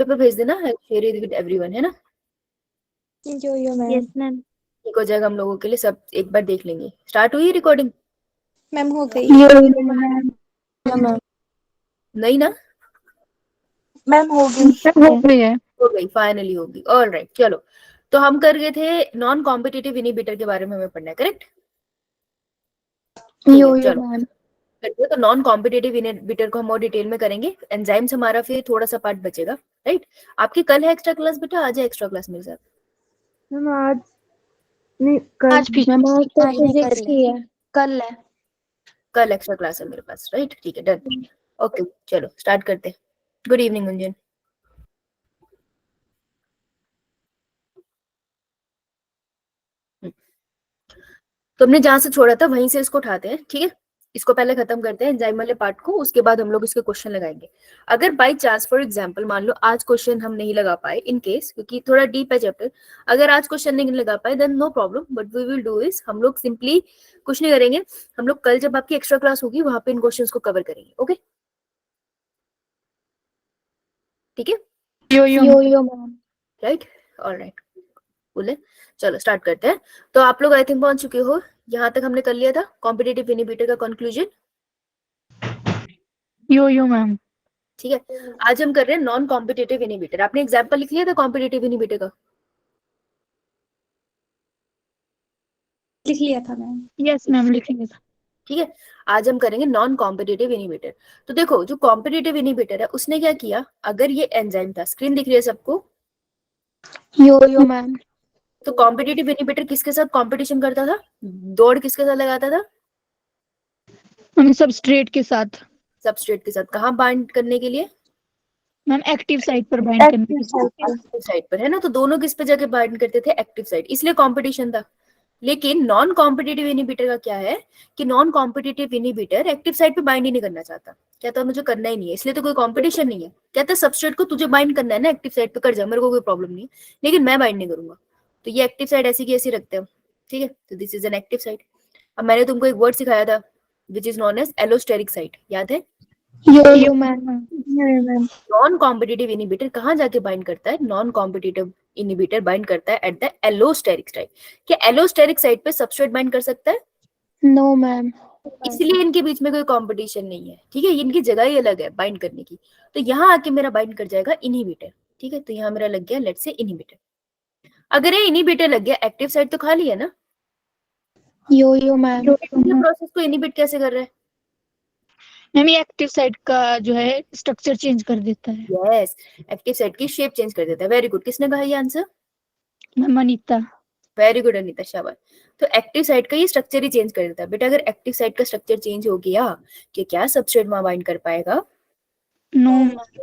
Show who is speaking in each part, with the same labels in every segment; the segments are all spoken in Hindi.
Speaker 1: पे भेज देना, शेयर इट विद एवरीवन, है ना?
Speaker 2: Yes ma'am.
Speaker 3: Yes ma'am.
Speaker 1: ठीक हो जाएगा हम लोगों के लिए, सब एक बार देख लेंगे। स्टार्ट हुई रिकॉर्डिंग?
Speaker 2: मैम हो गई।
Speaker 3: मैम
Speaker 1: नहीं ना?
Speaker 2: मैम हो गई।
Speaker 3: हो गई है।
Speaker 1: हो गई, फाइनली होगी। ऑल राइट, चलो। तो हम कर गए थे नॉन कॉम्पिटिटिव इनहिबिटर के बारे में हमें पढ़ना है, करेक्ट?
Speaker 3: यो
Speaker 1: चलो
Speaker 3: मैम।
Speaker 1: तो नॉन कॉम्पिटिटिव इनहिबिटर को हम और डिटेल में करेंगे। एंजाइम्स हमारा फिर थोड़ा सा पार्ट बचेगा, राइट? आपकी कल है एक्स्ट्रा क्लास बेटा? आज है एक्स्ट्रा क्लास मेरे साथ?
Speaker 3: मैम आज नहीं, कल
Speaker 2: आज
Speaker 3: मैम आज तो
Speaker 2: आज नहीं,
Speaker 3: फिजिक्स
Speaker 2: कल
Speaker 3: की है। कल है।
Speaker 1: कल एक्स्ट्रा क्लास है मेरे पास, राइट? ठीक है, डन। ओके, चलो स्टार्ट करते हैं। Good evening Gunjan. तो हमने जहां से छोड़ा था वहीं से इसको उठाते हैं, ठीक है? इसको पहले खत्म करते हैं एंजाइम वाले पार्ट को, उसके बाद हम लोग इसके क्वेश्चन लगाएंगे। अगर बाय चांस फॉर एग्जांपल मान लो आज क्वेश्चन हम नहीं लगा पाए, इन केस, क्योंकि थोड़ा डीप है चैप्टर, अगर आज क्वेश्चन नहीं लगा पाए then no problem, but we will do is, हम लोग सिंपली कुछ नहीं करेंगे, हम लोग कल जब आपकी एक्स्ट्रा क्लास होगी वहां पे इन क्वेश्चंस को कवर करेंगे। ओके, ठीक है?
Speaker 3: Yo ma'am.
Speaker 1: राइट, ऑलराइट, बोले। चलो स्टार्ट करते हैं। तो आप लोग आई थिंक पहुंच चुके हो, यहाँ तक हमने कर लिया था कॉम्पिटिटिव इनहिबिटर का कंक्लूजन।
Speaker 3: यो मैम।
Speaker 1: ठीक है, आज हम कर रहे हैं नॉन कॉम्पिटिटिव इनहिबिटर। आपने एग्जांपल लिख लिया था कॉम्पिटिटिव इनहिबिटर का?
Speaker 2: लिख लिया था मैम।
Speaker 3: यस मैम, लिख लिया था।
Speaker 1: ठीक है, आज हम करेंगे नॉन कॉम्पिटिटिव इनहिबिटर। तो देखो, जो कॉम्पिटिटिव इनहिबिटर है उसने क्या किया, अगर ये एंजाइम था, स्क्रीन दिख रही है सबको?
Speaker 3: Yes ma'am.
Speaker 1: तो कॉम्पिटिटिव इनहिबिटर किसके साथ कॉम्पिटिशन करता था, दौड़ किसके साथ लगाता था?
Speaker 3: हम सबस्ट्रेट के साथ।
Speaker 1: सबस्ट्रेट के साथ। कहाँ बाइंड करने के लिए?
Speaker 3: मैम एक्टिव साइट पर बाइंड करने के लिए।
Speaker 1: एक्टिव साइट पर, है ना? तो दोनों किस पे जाके बाइंड करते थे? एक्टिव साइट, इसलिए कॉम्पिटिशन था। लेकिन नॉन कॉम्पिटिटिव इनहिबिटर का क्या है कि non competitive inhibitor active site पे बाइंड ही नहीं करना चाहता, कहता मुझे करना ही नहीं है, इसलिए तो कोई कॉम्पिटिशन नहीं है। कहता सबस्ट्रेट को तुझे बाइंड करना है ना एक्टिव साइट पे, कर जा, मेरे को कोई प्रॉब्लम नहीं है, लेकिन मैं बाइंड नहीं करूंगा। तो ये एक्टिव साइट ऐसी की ऐसी रखते हैं, ठीक है? तो this is an active site. अब मैंने तुमको एक वर्ड सिखाया था which is known as allosteric site, याद है?
Speaker 3: Yo ma'am.
Speaker 1: Non competitive inhibitor कहाँ जाके बाइंड करता है? नॉन कॉम्पिटिटिव इनहिबिटर बाइंड करता है एट द एलोस्टेरिक साइट। क्या एलोस्टेरिक साइट पे सबस्ट्रेट बाइंड कर सकता है?
Speaker 3: No ma'am.
Speaker 1: इसलिए इनके बीच में कोई कंपटीशन नहीं है, ठीक है? इनकी जगह ही अलग है बाइंड करने की। तो यहाँ आके मेरा बाइंड कर जाएगा इनहिबिटर, ठीक है? तो यहाँ मेरा लग गया लेट्स से इनहिबिटर। अगर ये इनहिबिटर लग गया, एक्टिव साइट तो खाली है ना?
Speaker 3: Yes ma'am.
Speaker 1: ये प्रोसेस को इनहिबिट कैसे कर रहा है?
Speaker 3: मैम ये एक्टिव साइट का जो है स्ट्रक्चर चेंज कर देता है।
Speaker 1: यस, एक्टिव साइट की शेप चेंज कर देता है। वेरी गुड, किसने कहा ये answer?
Speaker 3: Ma'am Anita.
Speaker 1: Very good Anita, शाबाश। तो एक्टिव साइट का ये स्ट्रक्चर ही चेंज कर देता है बेटा। अगर एक्टिव साइट का स्ट्रक्चर चेंज हो गया कि क्या सबस्ट्रेट वहां बाइंड कर पाएगा?
Speaker 3: नो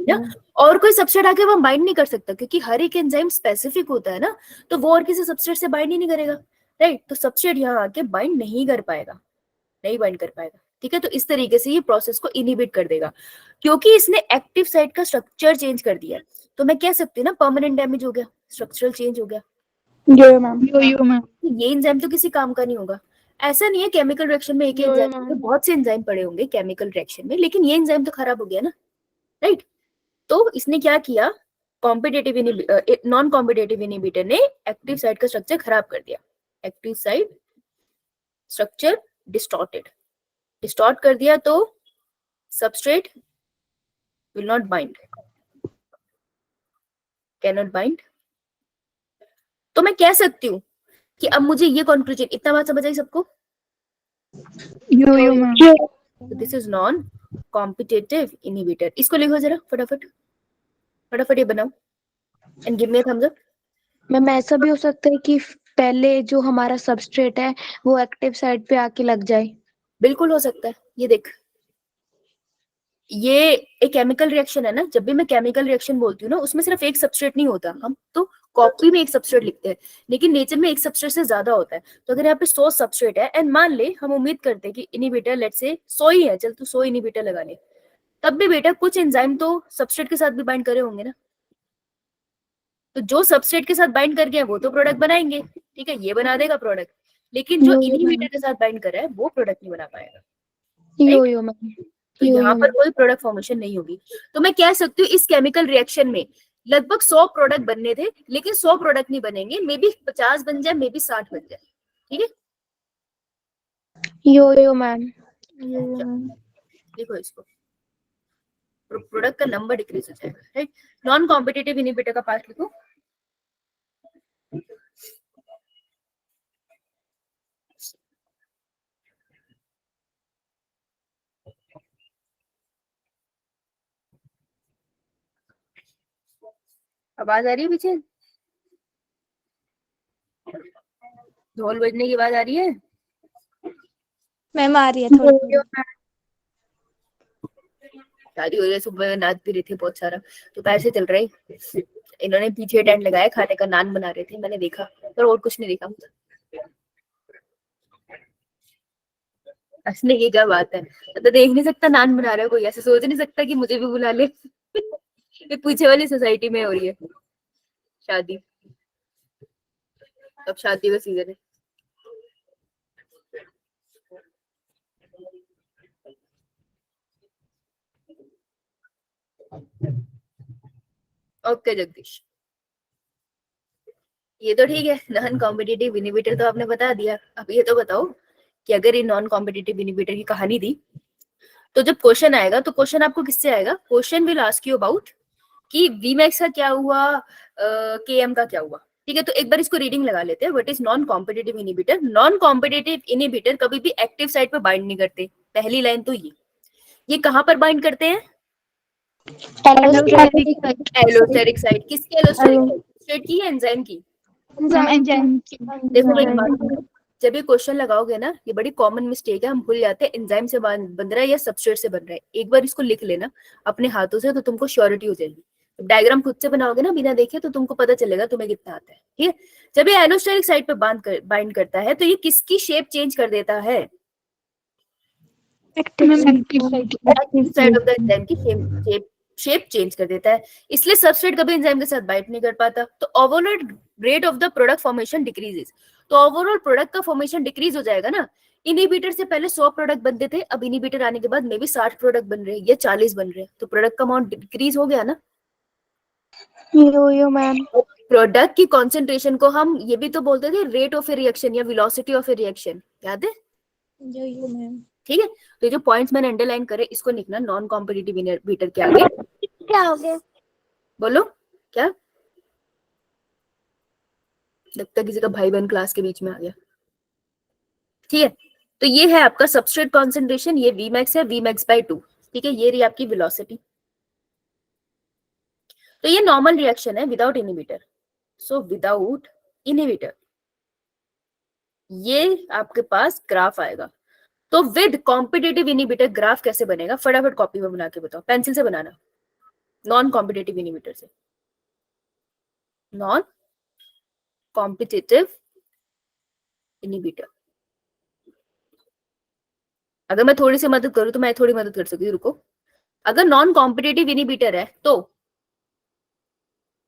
Speaker 1: ना, और कोई सबस्ट्रेट आके वहां बाइंड नहीं कर सकता, क्योंकि हर एक एंजाइम स्पेसिफिक होता है ना, तो वो और किसी सबस्ट्रेट से बाइंड ही नहीं करेगा, राइट? तो सबस्ट्रेट यहाँ आके बाइंड नहीं कर पाएगा, नहीं बाइंड कर पाएगा, ठीक है? तो इस तरीके से ये प्रोसेस को इनहिबिट कर देगा, क्योंकि इसने एक्टिव साइट का स्ट्रक्चर चेंज कर दिया। तो मैं कह सकती हूँ ना परमानेंट डैमेज हो गया, स्ट्रक्चरल चेंज हो गया।
Speaker 3: यो मैम। Yes ma'am.
Speaker 1: ये एंजाइम तो किसी काम का नहीं होगा। ऐसा नहीं है केमिकल रिएक्शन में एक एंजाइम, बहुत से एंजाइम पड़े होंगे केमिकल रिएक्शन में, लेकिन ये एंजाइम तो खराब हो गया ना, राइट? तो इसने क्या किया, कॉम्पिटिटिव नॉन कॉम्पिटिटिव इनहिबिटर ने एक्टिव साइट का स्ट्रक्चर खराब कर दिया। Active site structure distorted, distort कर दिया, तो substrate will not bind, can not bind. तो मैं कह सकती हूँ कि अब मुझे ये कंक्लूजन, इतना बात समझ आई सबको?
Speaker 3: Yes ma'am.
Speaker 1: This is non competitive inhibitor. इसको लिखो जरा फटाफट, फटाफट ये बनाओ and give me a thumbs up.
Speaker 3: Ma'am ऐसा भी हो सकता है कि पहले जो हमारा सबस्ट्रेट है वो एक्टिव साइट पे आके लग जाए।
Speaker 1: बिल्कुल हो सकता है। ये देख, ये एक केमिकल रिएक्शन है ना, जब भी मैं केमिकल रिएक्शन बोलती हूँ ना, उसमें सिर्फ एक सबस्ट्रेट नहीं होता, हम तो कॉपी में एक सबस्ट्रेट लिखते हैं, लेकिन नेचर में एक सबस्ट्रेट से ज्यादा होता है। तो अगर यहाँ पे 100 सबस्ट्रेट है एंड मान ले हम उम्मीद करते हैं कि इनहिबिटर लेट्स से 100 ही है, चल तू 100 इनहिबिटर लगा ले, तब भी बेटा कुछ एंजाइम तो सबस्ट्रेट के साथ भी बाइंड करे होंगे ना। तो जो सबस्ट्रेट के साथ बाइंड कर गया वो तो प्रोडक्ट बनाएंगे, ठीक है? ये बना देगा प्रोडक्ट, लेकिन जो इनहिबिटर के साथ बाइंड कर रहा है वो प्रोडक्ट नहीं बना पाएगा,
Speaker 3: यो मैम।
Speaker 1: तो यहाँ पर कोई प्रोडक्ट फॉर्मेशन नहीं होगी। तो मैं कह सकती हूँ इस केमिकल रिएक्शन में लगभग 100 प्रोडक्ट बनने थे, लेकिन 100 प्रोडक्ट नहीं बनेंगे, मे बी 50 बन जाए, मे बी 60 बन जाए। ठीक है,
Speaker 3: यो मैम।
Speaker 1: देखो इसको, प्रोडक्ट का नंबर डिक्रीज हो जाएगा, राइट। नॉन कॉम्पिटिटिव इनिबिटर का पार्ट लिखो। आवाज आ रही है पीछे? ढोल बजने की आवाज आ रही है?
Speaker 2: मैम आ रही है थोड़ी थोड़ी।
Speaker 1: शादी हो रही है, सुबह नाच भी रही थी बहुत सारा, तो पैसे चल रहे। इन्होंने पीछे टेंट लगाया, खाने का नान बना रहे थे, मैंने देखा, पर और कुछ नहीं देखा। हंसने की क्या बात है, तो देख नहीं सकता नान बना रहा है कोई, ऐसे सोच नहीं सकता कि मुझे भी बुला ले। ये पीछे वाली सोसाइटी में हो रही है शादी, अब शादी का सीजन है। ओके जगदीश, ये तो ठीक है, नॉन कॉम्पिटिटिव इनिबिटर तो आपने बता दिया। अब ये तो बताओ कि अगर ये नॉन कॉम्पिटिटिव इनिबिटर की कहानी थी, तो जब क्वेश्चन आएगा तो क्वेश्चन आपको किससे आएगा? Question will ask you about कि वीमैक्स का क्या हुआ, केएम का क्या हुआ। ठीक है, तो एक बार इसको रीडिंग लगा लेते हैं। What is non competitive inhibitor? Non competitive inhibitor कभी भी एक्टिव साइट पर बाइंड नहीं करते। पहली लाइन तो ये कहां पर बाइंड करते हैं? Allosteric site. किसकी एलोस्टेरिक साइट? सब्सट्रेट की या एंजाइम की? देखो मेरी बात सुनो, जब ये क्वेश्चन लगाओगे ना, ये बड़ी कॉमन मिस्टेक है, हम भूल जाते हैं एंजाइम से बन रहा है या सब्सट्रेट से बन रहा है। एक बार इसको लिख लेना अपने हाथों से, तो तुमको श्योरिटी हो जाएगी। डायग्राम खुद से बनाओगे ना बिना देखे, तो तुमको पता चलेगा तुम्हें कितना आता है। ठीक है, जब ये एलोस्टेरिक साइट पे बाइंड करता है, तो ये किसकी शेप चेंज कर देता है? Active side of the enzyme की शेप चेंज कर देता है। इसलिए सबस्ट्रेट कभी एंजाइम के साथ बाइंड नहीं कर पाता, तो overall rate of the product formation decreases. तो ओवरऑल प्रोडक्ट का फॉर्मेशन डिक्रीज हो जाएगा ना। इनिबिटर से पहले 100 प्रोडक्ट बनते थे, अब इनिबिटर आने के बाद मे बी 60 प्रोडक्ट बन रहे हैं या 40 बन रहे हैं, तो प्रोडक्ट का अमाउंट डिक्रीज हो गया ना।
Speaker 3: Yes ma'am.
Speaker 1: प्रोडक्ट की कॉन्सेंट्रेशन को हम ये भी तो बोलते थे रेट ऑफ ए रिएक्शन या वेलोसिटी ऑफ ए रिएक्शन, याद है?
Speaker 2: Yo ma'am.
Speaker 1: ठीक है, तो ये जो पॉइंट्स मैंने अंडरलाइन करे, इसको लिखना नॉन कॉम्पिटिटिव इनिबिटर के आगे।
Speaker 3: क्या हो गया?
Speaker 1: बोलो क्या? लगता है किसी का भाई बहन क्लास के बीच में आ गया। ठीक है, तो ये है आपका सबस्ट्रेट कॉन्सेंट्रेशन, ये Vmax है, Vmax/2। ठीक है, ये रही आपकी वेलोसिटी। तो ये नॉर्मल रिएक्शन है without inhibitor. So without inhibitor ये आपके पास ग्राफ आएगा। तो विद कॉम्पिटिटिव इनिबिटर ग्राफ कैसे बनेगा? फटाफट कॉपी में बना के बताओ, पेंसिल से बनाना। नॉन कॉम्पिटिटिव इनिबिटर से, नॉन कॉम्पिटिटिव इनिबिटर। अगर मैं थोड़ी सी मदद करूं तो मैं थोड़ी मदद कर सकती हूँ, रुको। अगर नॉन कॉम्पिटिटिव इनिबिटर है तो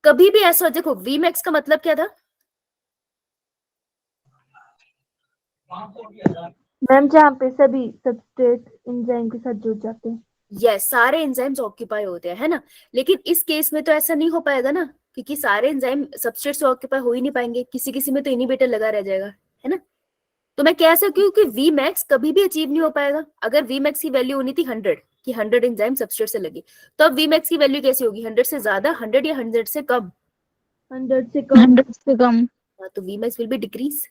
Speaker 1: कभी भी ऐसा, देखो Vmax का मतलब क्या था?
Speaker 3: मैम जहाँ पे सभी सबस्ट्रेट एंजाइम के साथ जुड़ जाते हैं।
Speaker 1: यस, सारे एंजाइम्स ऑक्यूपाई होते हैं, है ना। लेकिन इस केस में तो ऐसा नहीं हो पाएगा ना, क्योंकि सारे एंजाइम सबस्ट्रेट से ऑक्यूपाई हो ही नहीं पाएंगे, किसी किसी में तो इनिबिटर लगा रह जाएगा, है ना। तो मैं कह सकती हूँ कि Vmax कभी भी अचीव नहीं हो पाएगा। अगर Vmax की वैल्यू होनी थी 100, कि 100 एंजाइम सबस्ट्रेट से लगे, तो अब Vmax की वैल्यू कैसी होगी? 100 से ज्यादा, 100 या 100 से कम?
Speaker 3: 100 से कम। 100 से कम।
Speaker 1: तो Vmax विल बी डिक्रीज।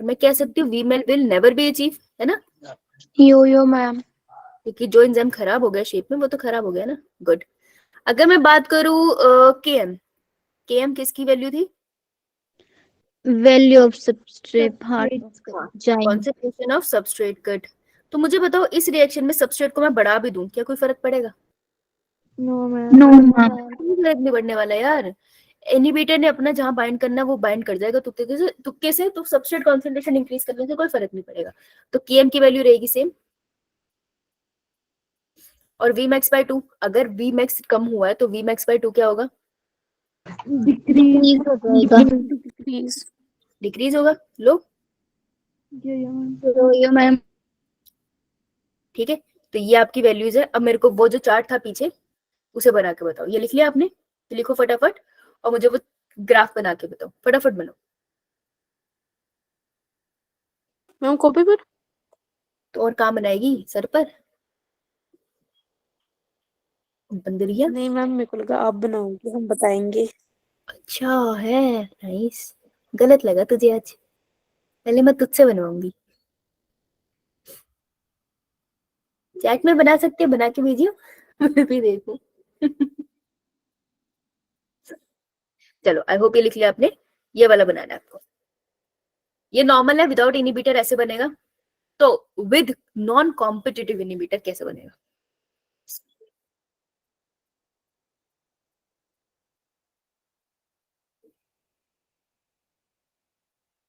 Speaker 1: तो मैं कह सकती हूँ Vmax will never be achieve, है ना।
Speaker 3: Yes ma'am.
Speaker 1: क्योंकि जो एंजाइम खराब हो गया शेप में, वो तो खराब हो गया ना। गुड। अगर मैं बात करूँ केएम किसकी वैल्यू थी?
Speaker 3: Value of substrate
Speaker 1: concentration of substrate cut. तो मुझे बताओ, इस रिएक्शन में सबस्ट्रेट को मैं बढ़ा भी दूं, क्या कोई फर्क पड़ेगा?
Speaker 3: No ma'am.
Speaker 1: फर्क नहीं पड़ने वाला यार। इनिबिटर ने अपना जहां बाइंड करना वो बाइंड कर जाएगा तुक्के से, तो सबस्ट्रेट कॉन्सेंट्रेशन इंक्रीज करने से कोई फर्क नहीं पड़ेगा। तो केएम की वैल्यू रहेगी सेम। और Vmax/2, अगर Vmax कम हुआ है तो Vmax/2 क्या होगा?
Speaker 3: डिक्रीज हो जाएगा।
Speaker 1: डिक्रीज होगा। लो
Speaker 3: यो मैम।
Speaker 1: ठीक है, तो ये आपकी वैल्यूज है। अब मेरे को वो जो चार्ट था पीछे, उसे बना के बताओ। ये लिख लिया आपने? तो लिखो फटाफट और मुझे वो ग्राफ बना के बताओ, फटाफट बनाओ।
Speaker 4: मैम कॉपी पर?
Speaker 1: तो और कहाँ बनाएगी, सर पर? बंदरिया।
Speaker 4: नहीं मैम, मेरे को लगा आप बनाओगे, हम बताएंगे।
Speaker 1: अच्छा है, नाइस। गलत लगा तुझे आज, पहले मैं तुझसे बनवाऊंगी। चैट में बना सकते हैं, बना के भेजियो मैं भी देखूं चलो आई होप ये लिख लिया आपने। ये वाला बनाना है आपको। ये नॉर्मल है, विदाउट इनिबिटर ऐसे बनेगा। तो विद नॉन कॉम्पिटिटिव इनिबिटर कैसे बनेगा?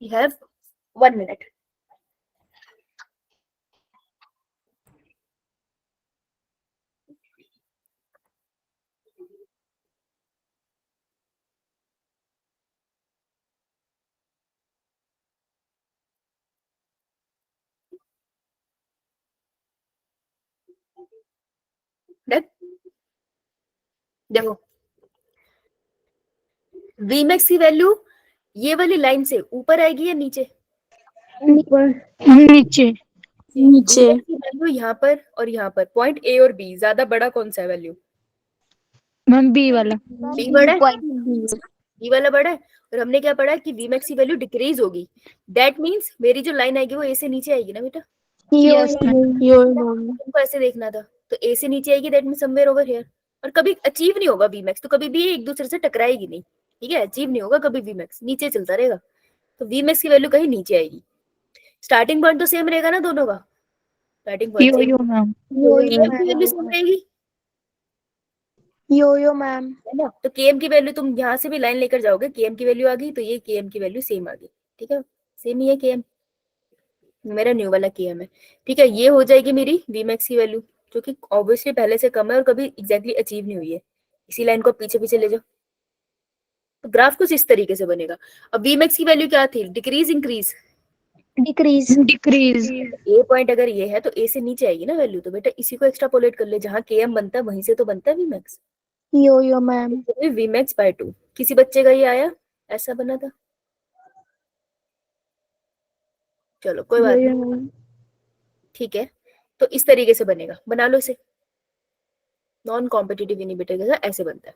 Speaker 1: You have 1 minute. Done? देखो Vmax की वैल्यू ये वाली लाइन से ऊपर आएगी या नीचे?
Speaker 3: नीचे।
Speaker 4: नीचे।
Speaker 1: Vmax की वैल्यू यहाँ पर और यहाँ पर, पॉइंट ए और बी, ज्यादा बड़ा कौन सा है वैल्यू?
Speaker 3: मैम बी वाला।
Speaker 1: बी बड़ा है, बी वाला बड़ा है। और हमने क्या पढ़ा कि Vmax की वैल्यू डिक्रीज होगी। दैट मीन्स मेरी जो लाइन आएगी वो ए से नीचे आएगी ना बेटा?
Speaker 3: Yes ma'am.
Speaker 4: Yes ma'am.
Speaker 1: तुमको ऐसे देखना था, तो ए से नीचे आएगी, that mean somewhere over here. और कभी अचीव नहीं होगा Vmax, तो कभी भी एक दूसरे से टकराएगी नहीं, ठीक है? अचीव नहीं होगा कभी Vmax, नीचे चलता रहेगा। तो Vmax की वैल्यू कहीं नीचे आएगी। स्टार्टिंग पॉइंट तो सेम रहेगा ना दोनों का, स्टार्टिंग पॉइंट
Speaker 3: यो
Speaker 1: सेम,
Speaker 3: यो मैम।
Speaker 1: की वैल्यू सेम रहेगी,
Speaker 3: यो मैम।
Speaker 1: है ना? तो Km की वैल्यू तुम यहाँ से भी लाइन लेकर जाओगे, Km की वैल्यू आ गई तो ये Km की वैल्यू सेम आ गई, ठीक है? सेम ही है Km, मेरा न्यू वाला Km है, ठीक है? ये हो जाएगी मेरी Vmax की वैल्यू, जो कि ऑब्वियसली पहले से कम है और कभी एग्जैक्टली अचीव नहीं हुई है। इसी लाइन को पीछे पीछे ले जाओ, तो ग्राफ कुछ इस तरीके से बनेगा। अब Vmax की वैल्यू क्या थी, डिक्रीज इंक्रीज?
Speaker 3: डिक्रीज। डिक्रीज।
Speaker 1: ए पॉइंट अगर ये है तो ए से नीचे आएगी ना वैल्यू, तो बेटा इसी को एक्स्ट्रापोलेट कर ले, जहां Km बनता है वहीं से तो बनता है Vmax।
Speaker 3: Yo ma'am.
Speaker 1: Vmax by 2। किसी बच्चे का ये आया, ऐसा बना था? चलो कोई बात नहीं, ठीक है? तो इस तरीके से बनेगा, बना लो इसे। नॉन कॉम्पिटिटिव इनिबिटर के साथ ऐसे बनता है।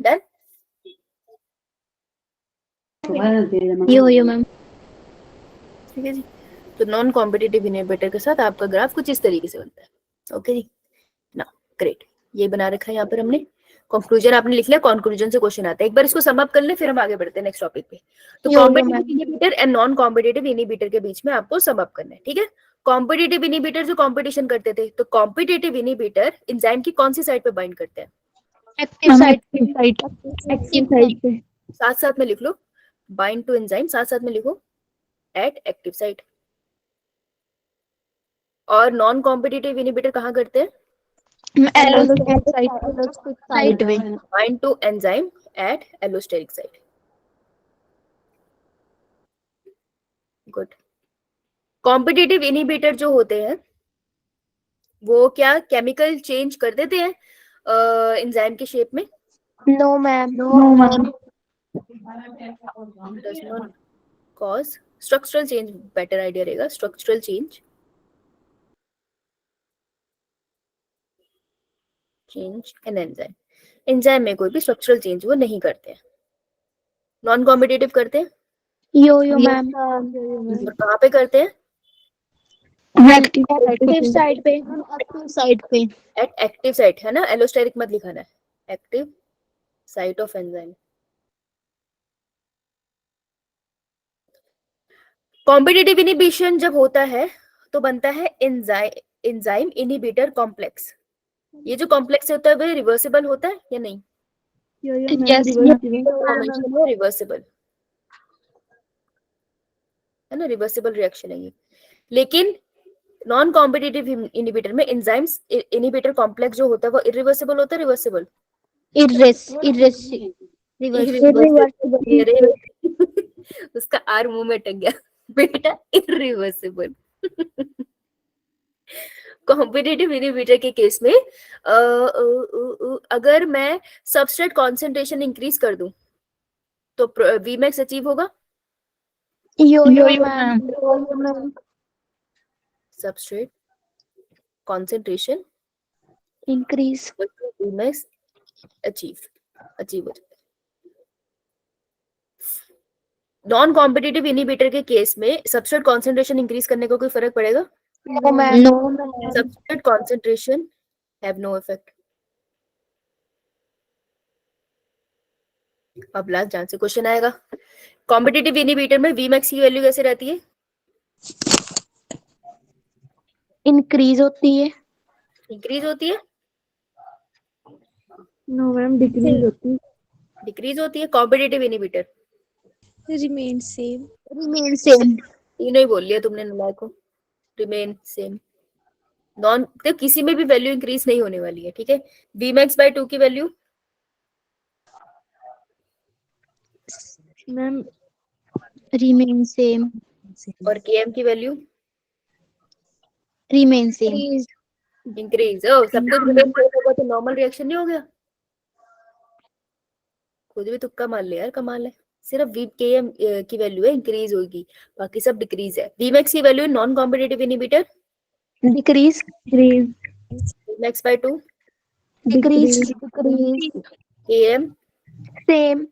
Speaker 1: डन?
Speaker 3: यो मैम।
Speaker 1: ठीक है जी। तो नॉन कॉम्पिटिटिव इनहिबिटर के साथ आपका ग्राफ कुछ इस तरीके से बनता है। ओके जी, ना ग्रेट, ये बना रखा है यहाँ पर हमने। कंक्लूजन आपने लिख लिया, कंक्लूजन से क्वेश्चन आता है। एक बार इसको सम अप कर ले, फिर हम आगे बढ़ते हैं नेक्स्ट टॉपिक पे। तो competitive inhibitor and non competitive inhibitor के बीच में आपको सम अप करना है, ठीक है? कॉम्पिटिटिव इनहिबिटर जो कंपटीशन करते थे, तो कॉम्पिटिटिव इनहिबिटर एंजाइम की कौन सी साइड पे बाइंड करते हैं?
Speaker 3: एक्टिव साइड पे। एक्टिव साइड पे।
Speaker 1: साथ साथ में लिख लो, बाइंड टू एंजाइम, साथ साथ में लिखो एट एक्टिव साइट। और नॉन कॉम्पिटिटिव इनहिबिटर कहाँ करते हैं?
Speaker 3: एलोस्टेरिक साइड पे।
Speaker 1: Bind to enzyme at allosteric site. Good. Competitive inhibitor जो होते हैं वो क्या केमिकल चेंज कर देते हैं एंजाइम के शेप में?
Speaker 3: No ma'am.
Speaker 1: Does not cause structural change, better idea रहेगा, structural change in enzyme. Enzyme में कोई भी स्ट्रक्चरल चेंज वो नहीं करते हैं। नॉन कॉम्पिटिटिव करते हैं,
Speaker 3: यो मैम।
Speaker 1: और कहाँ पे करते हैं?
Speaker 3: एक्टिव साइड पे। एक्टिव साइड पे।
Speaker 1: एट एक्टिव साइट, है ना? एलोस्टेरिक मत लिखाना है, active site of enzyme. Competitive inhibition जब होता है तो बनता है एंजाइम इनिबिटर कॉम्प्लेक्स। ये जो कॉम्प्लेक्स होता है वो रिवर्सिबल होता है या नहीं?
Speaker 3: यस।
Speaker 1: रिवर्सिबल है ना, रिवर्सिबल रिएक्शन है ये। लेकिन नॉन कॉम्पिटिटिव इनहिबिटर में एंजाइम्स इनहिबिटर कॉम्प्लेक्स जो होता है वो इरिवर्सिबल होता है, रिवर्सिबल?
Speaker 3: Irreversible.
Speaker 1: उसका आर मुंह में अटक गया बेटा, इरिवर्सिबल। कॉम्पिटिटिव इनहिबिटर के केस में अगर मैं सबस्ट्रेट कॉन्सेंट्रेशन इंक्रीज कर दूं तो वीमैक्स अचीव होगा?
Speaker 3: Yo-yo, ma'am.
Speaker 1: Substrate concentration
Speaker 3: Increase.
Speaker 1: VMAX achieve हो जाता है। नॉन कॉम्पिटिटिव इनहिबिटर के केस में सबस्ट्रेट कॉन्सेंट्रेशन इंक्रीज करने का कोई फर्क पड़ेगा?
Speaker 3: No, ma'am.
Speaker 1: Substrate concentration have no effect. अब लास्ट जान से क्वेश्चन आएगा। कॉम्पिटिटिव इनहिबिटर में Vmax की वैल्यू कैसे रहती है?
Speaker 3: Increase होती है।
Speaker 1: इंक्रीज होती है?
Speaker 3: No, ma'am. Decrease होती है।
Speaker 1: डिक्रीज होती है? Competitive inhibitor
Speaker 2: Remain same.
Speaker 3: Remain same.
Speaker 1: तीनों ही बोल लिया तुमने नालायक को। Remain same. नॉन तो किसी में भी वैल्यू इंक्रीज नहीं होने वाली है, ठीक है। Vmax by 2 की वैल्यू
Speaker 3: Ma'am. Remain same.
Speaker 1: और Km की वैल्यू
Speaker 3: Remain same.
Speaker 1: इंक्रीज। ओ सब कुछ रिमेन सेम होगा तो नॉर्मल रिएक्शन नहीं हो गया? खुद भी तुक्का मार ले यार, कमाल है। सिर्फ Km की वैल्यू है इंक्रीज होगी, बाकी सब डिक्रीज है। Vmax की value non competitive inhibitor
Speaker 3: Decrease.
Speaker 1: Vmax by 2
Speaker 3: Decrease.
Speaker 1: Km
Speaker 3: Same.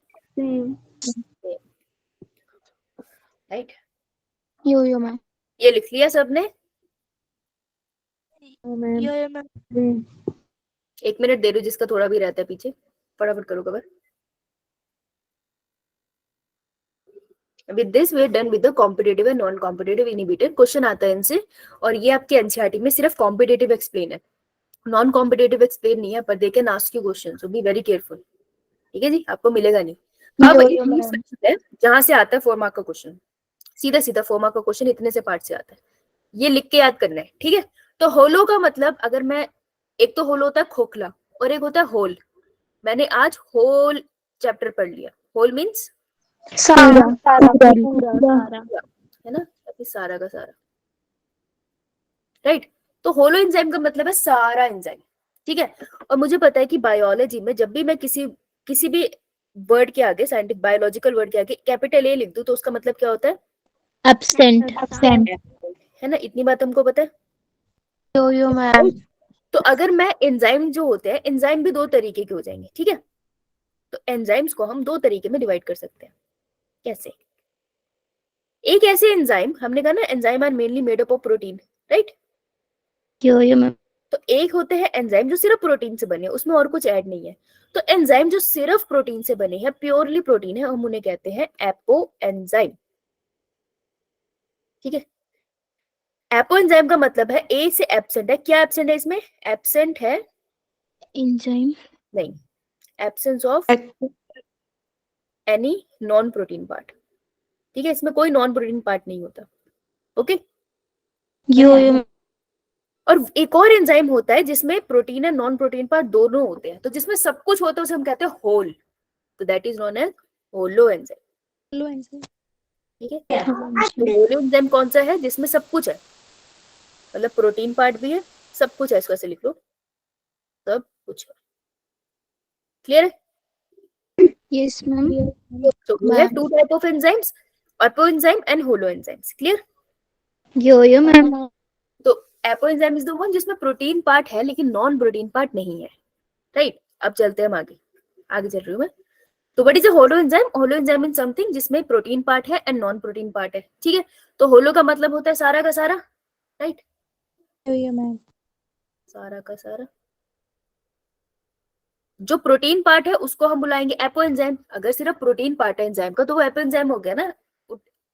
Speaker 1: Right.
Speaker 3: Yo-yo, ma'am.
Speaker 1: ये लिख लिया सबने?
Speaker 2: Yo-yo, ma'am.
Speaker 1: 1 मिनट दे दो जिसका थोड़ा भी रहता है पीछे, फटाफट करो cover. With this we are done with the competitive and non competitive inhibitor। Question आता है इनसे, और ये आपके एनसीईआरटी में सिर्फ कॉम्पिटिटिव एक्सप्लेन है, नॉन कॉम्पिटिटिव एक्सप्लेन नहीं है, पर they can ask you question, so be very careful, ठीक है जी, आपको मिलेगा नहीं। अब है जहां से आता है 4 मार्क का क्वेश्चन, सीधा सीधा 4 मार्क का क्वेश्चन इतने से पार्ट से आता है, ये लिख के याद करना है, ठीक है। तो होलो का मतलब, अगर मैं, एक तो होल होता है खोखला और एक होता है होल। मैंने आज होल चैप्टर पढ़ लिया। होल मीन्स
Speaker 3: सारा।
Speaker 1: है ना, अभी सारा का सारा, राइट। तो होलो एंजाइम का मतलब है सारा एंजाइम, ठीक है। और मुझे पता है कि बायोलॉजी में जब भी मैं किसी भी वर्ड के आगे, साइंटिफिक बायोलॉजिकल वर्ड के आगे कैपिटल ए लिख दूं तो उसका मतलब क्या होता है?
Speaker 3: Absent.
Speaker 1: है ना, इतनी बात हमको पता है।
Speaker 3: Yo-yo, ma'am.
Speaker 1: तो अगर मैं एंजाइम जो होते हैं, एंजाइम भी 2 तरीके के हो जाएंगे, ठीक है। तो एंजाइम्स को हम 2 तरीके में डिवाइड कर सकते हैं। कैसे? एक ऐसे एंजाइम, हमने कहा ना enzyme are mainly made up of protein, right.
Speaker 3: Yo-yo, ma'am.
Speaker 1: तो एक होते हैं एंजाइम जो सिर्फ प्रोटीन से बने, उसमें और कुछ ऐड नहीं है। तो एंजाइम जो सिर्फ प्रोटीन से बने हैं, प्योरली प्रोटीन है, हम उन्हें कहते हैं एपो एंजाइम, ठीक है। एपो एंजाइम का मतलब है ए से एब्सेंट है। क्या एब्सेंट है इसमें? एब्सेंट है
Speaker 3: Enzyme.
Speaker 1: नहीं, absence of any non protein part, ठीक है। इसमें कोई नॉन प्रोटीन पार्ट नहीं होता, ओके।
Speaker 3: Yo-yo.
Speaker 1: और एक और एंजाइम होता है जिसमें प्रोटीन और नॉन प्रोटीन पार्ट दोनों होते हैं, तो जिसमें सब कुछ होता है उसे हम कहते हैं होल, तो that is known as holoenzyme,
Speaker 2: Hello, answer.
Speaker 1: ठीक है। होलो एंजाइम कौन सा है? जिसमें सब कुछ है, मतलब प्रोटीन पार्ट भी है, सब कुछ है, इसको ऐसे लिख लो, सब कुछ है। क्लियर है?
Speaker 3: Yes, ma'am.
Speaker 1: So we have 2 type of enzymes, apo enzyme and holo enzymes, clear?
Speaker 3: Yo-yo, ma'am.
Speaker 1: तो apo enzyme is the one जिसमें प्रोटीन पार्ट है लेकिन नॉन प्रोटीन पार्ट नहीं है, राइट। अब चलते हैं हम आगे चल रही हूँ मैं। तो what is a holo enzyme? Holo enzyme means something जिसमें प्रोटीन पार्ट है एंड नॉन प्रोटीन पार्ट है, ठीक है। तो होलो का मतलब होता है सारा का सारा, राइट।
Speaker 2: Yo-yo, ma'am.
Speaker 1: सारा का सारा। जो प्रोटीन पार्ट है उसको हम बुलाएंगे एपो एंजाइम। अगर सिर्फ प्रोटीन पार्ट है एंजाइम का तो वो एपो एंजाइम हो गया ना,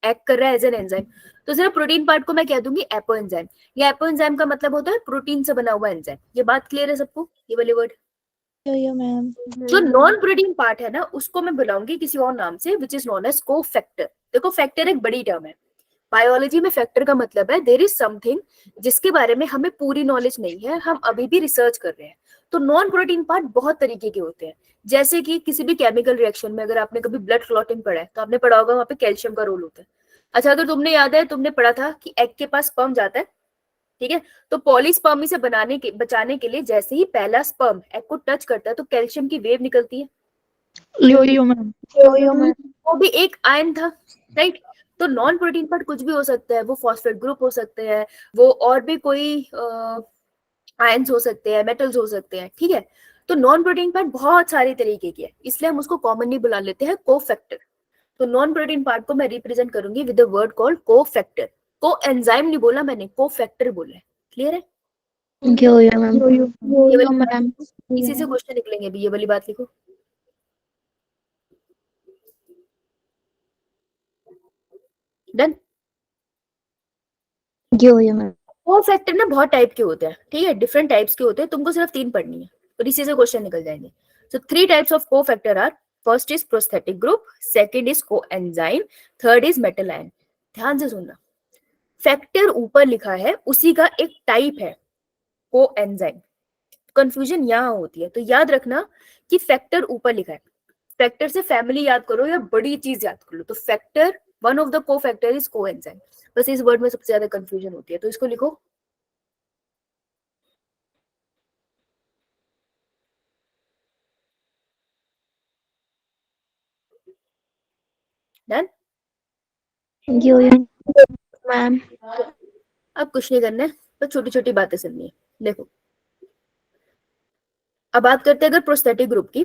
Speaker 1: एक्ट कर रहा है एज एन एंजाइम। तो सिर्फ प्रोटीन पार्ट को मैं कह दूंगी एपो एंजाइम। ये एपो एंजाइम का मतलब होता है प्रोटीन से बना हुआ एंजाइम। ये बात क्लियर है सबको? ये वाले वर्ड।
Speaker 2: Yo-yo, ma'am.
Speaker 1: जो नॉन प्रोटीन पार्ट है ना उसको मैं बुलाऊंगी किसी और नाम से, which is known as cofactor. देखो फैक्टर एक बड़ी टर्म है, बायोलॉजी में फैक्टर का मतलब है देयर इज समथिंग जिसके बारे में हमें पूरी नॉलेज नहीं है, हम अभी भी रिसर्च कर रहे हैं। तो नॉन प्रोटीन पार्ट बहुत तरीके के होते हैं, जैसे कि किसी भी केमिकल रिएक्शन में अगर आपने कभी ब्लड क्लॉटिंग पढ़ा है तो आपने पढ़ा होगा वहां पे कैल्शियम का रोल होता है। अच्छा, अगर तुमने याद है, तुमने पढ़ा था कि एग के पास स्पर्म जाता है, ठीक है, तो पॉलीस्पर्मी से बचाने के लिए जैसे ही पहला स्पर्म एग को टच करता है तो कैल्शियम की वेव निकलती है।
Speaker 2: Yo ma'am.
Speaker 1: वो भी एक आयन था, राइट। तो नॉन प्रोटीन पार्ट कुछ भी हो सकता है, वो फॉस्फेट ग्रुप हो सकते हैं, वो और भी कोई आयंस हो सकते हैं, मेटल्स हो सकते हैं, ठीक है। तो नॉन प्रोटीन पार्ट बहुत सारे तरीके की है, इसलिए हम उसको कॉमनली बुला लेते हैं कोफैक्टर। तो नॉन प्रोटीन पार्ट को मैं रिप्रेजेंट करूंगी with the word called cofactor. को एंजाइम नहीं बोला मैंने, कोफैक्टर बोला है। क्लियर है?
Speaker 3: Yo ma'am.
Speaker 1: ये वाली
Speaker 3: मैम।
Speaker 1: इसी से क्वेश्चन निकलेंगे अभी, ये वाली बात लिखो। डन।
Speaker 3: यो मैम।
Speaker 1: कोफैक्टर ना बहुत टाइप के होते हैं, ठीक है, डिफरेंट टाइप्स के होते हैं, तुमको सिर्फ 3 पढ़नी है और इसी से क्वेश्चन निकल जाएंगे। So 3 types of cofactor are, first is prosthetic group, second is coenzyme, third is metal ion. ध्यान से सुनना, फैक्टर ऊपर लिखा है उसी का एक टाइप है कोएंजाइम। कंफ्यूजन यहाँ होती है, तो याद रखना कि फैक्टर ऊपर लिखा है, फैक्टर से फैमिली याद करो या बड़ी चीज याद कर लो। तो factor, one of the cofactor is coenzyme. बस इस वर्ड में सबसे ज्यादा कंफ्यूजन होती है, तो इसको लिखो। डन।
Speaker 3: यो मैम।
Speaker 1: अब कुछ नहीं करना है, तो छोटी छोटी बातें सुननी है। देखो, अब बात करते हैं अगर प्रोस्थेटिक ग्रुप की,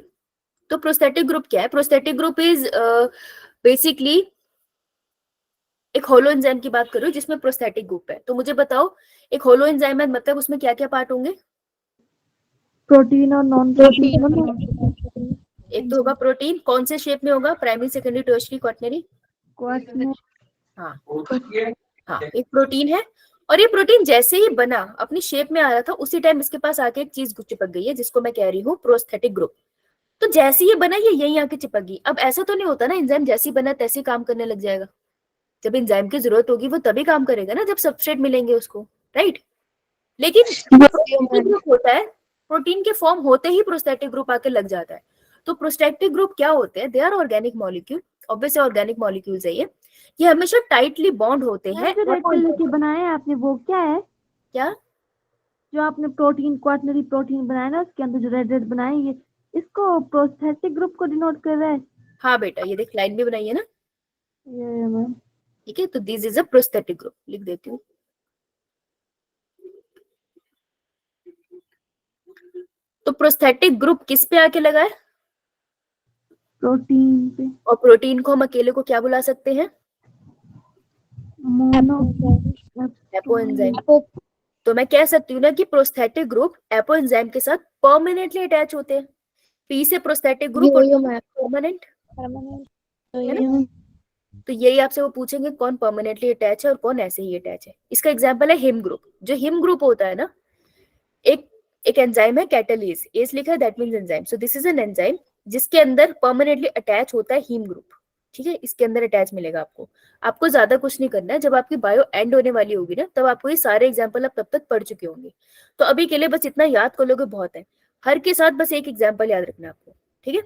Speaker 1: तो प्रोस्थेटिक ग्रुप क्या है? प्रोस्थेटिक ग्रुप इज बेसिकली एक होलो एंजाइम की बात करो जिसमें प्रोस्थेटिक ग्रुप है। तो मुझे बताओ, एक होलो एंजाइम है मतलब उसमें क्या क्या पार्ट होंगे?
Speaker 2: प्रोटीन और नॉन प्रोटीन।
Speaker 1: एक तो होगा प्रोटीन, कौन से शेप में होगा? Primary, secondary, tertiary, quaternary? हाँ हाँ, एक प्रोटीन है, और ये प्रोटीन जैसे ही बना, अपनी शेप में आ रहा था, उसी टाइम इसके पास आके एक चीज चिपक गई है जिसको मैं कह रही हूँ प्रोस्थेटिक ग्रुप। तो जैसे ही बना ये यहीं आके चिपक गई। अब ऐसा तो नहीं होता ना एंजाइम जैसे ही बना तैसे ही काम करने लग जाएगा। जब एंजाइम की जरूरत होगी वो तभी काम करेगा ना, जब सबस्ट्रेट मिलेंगे उसको, राइट। लेकिन प्रोस्थेटिक ग्रुप होता है, प्रोटीन के फॉर्म होते ही प्रोस्थेटिक ग्रुप आके लग जाता है। तो प्रोस्थेटिक ग्रुप क्या होते हैं? They are organic molecule, obviously organic molecules है ये हमेशा टाइटली बॉन्ड होते हैं।
Speaker 2: जो बनाया आपने वो क्या है?
Speaker 1: क्या?
Speaker 2: जो आपने प्रोटीन, क्वाटरनरी प्रोटीन बनाया ना, उसके अंदर जो रेड रेड बनाए, ये इसको प्रोस्थेटिक ग्रुप को डिनोट कर रहा है।
Speaker 1: हाँ बेटा, ये देख लाइन भी बनाई है ना,
Speaker 2: ये मैम।
Speaker 1: ठीक है। तो this is a prosthetic group, लिख देती हूँ। तो प्रोस्थेटिक ग्रुप किस पे आके लगा है?
Speaker 2: प्रोटीन पे।
Speaker 1: और प्रोटीन को हम अकेले को क्या बुला सकते हैं? Apo enzyme. तो मैं कह सकती हूँ ना कि प्रोस्थेटिक ग्रुप एपो एंजाइम के साथ परमानेंटली अटैच होते हैं। पी से प्रोस्थेटिक ग्रुप और परमानेंट, है ना। तो यही आपसे वो पूछेंगे कौन परमानेंटली अटैच है और कौन ऐसे ही अटैच है। इसका एग्जांपल है हिम ग्रुप। जो हिम ग्रुप होता है ना, एक एक एंजाइम है कैटालीज, एज लिखा है, that means enzyme. So this is an enzyme जिसके अंदर परमानेंटली अटैच होता है हीम ग्रुप, ठीक है। इसके अंदर अटैच मिलेगा आपको। आपको ज्यादा कुछ नहीं करना है, जब आपकी बायो एंड होने वाली होगी ना, तब आपको ये सारे एग्जाम्पल आप तब तक पढ़ चुके होंगे। तो अभी के लिए बस इतना याद कर लोगे बहुत है। हर के साथ बस एक एग्जाम्पल याद रखना आपको, ठीक है।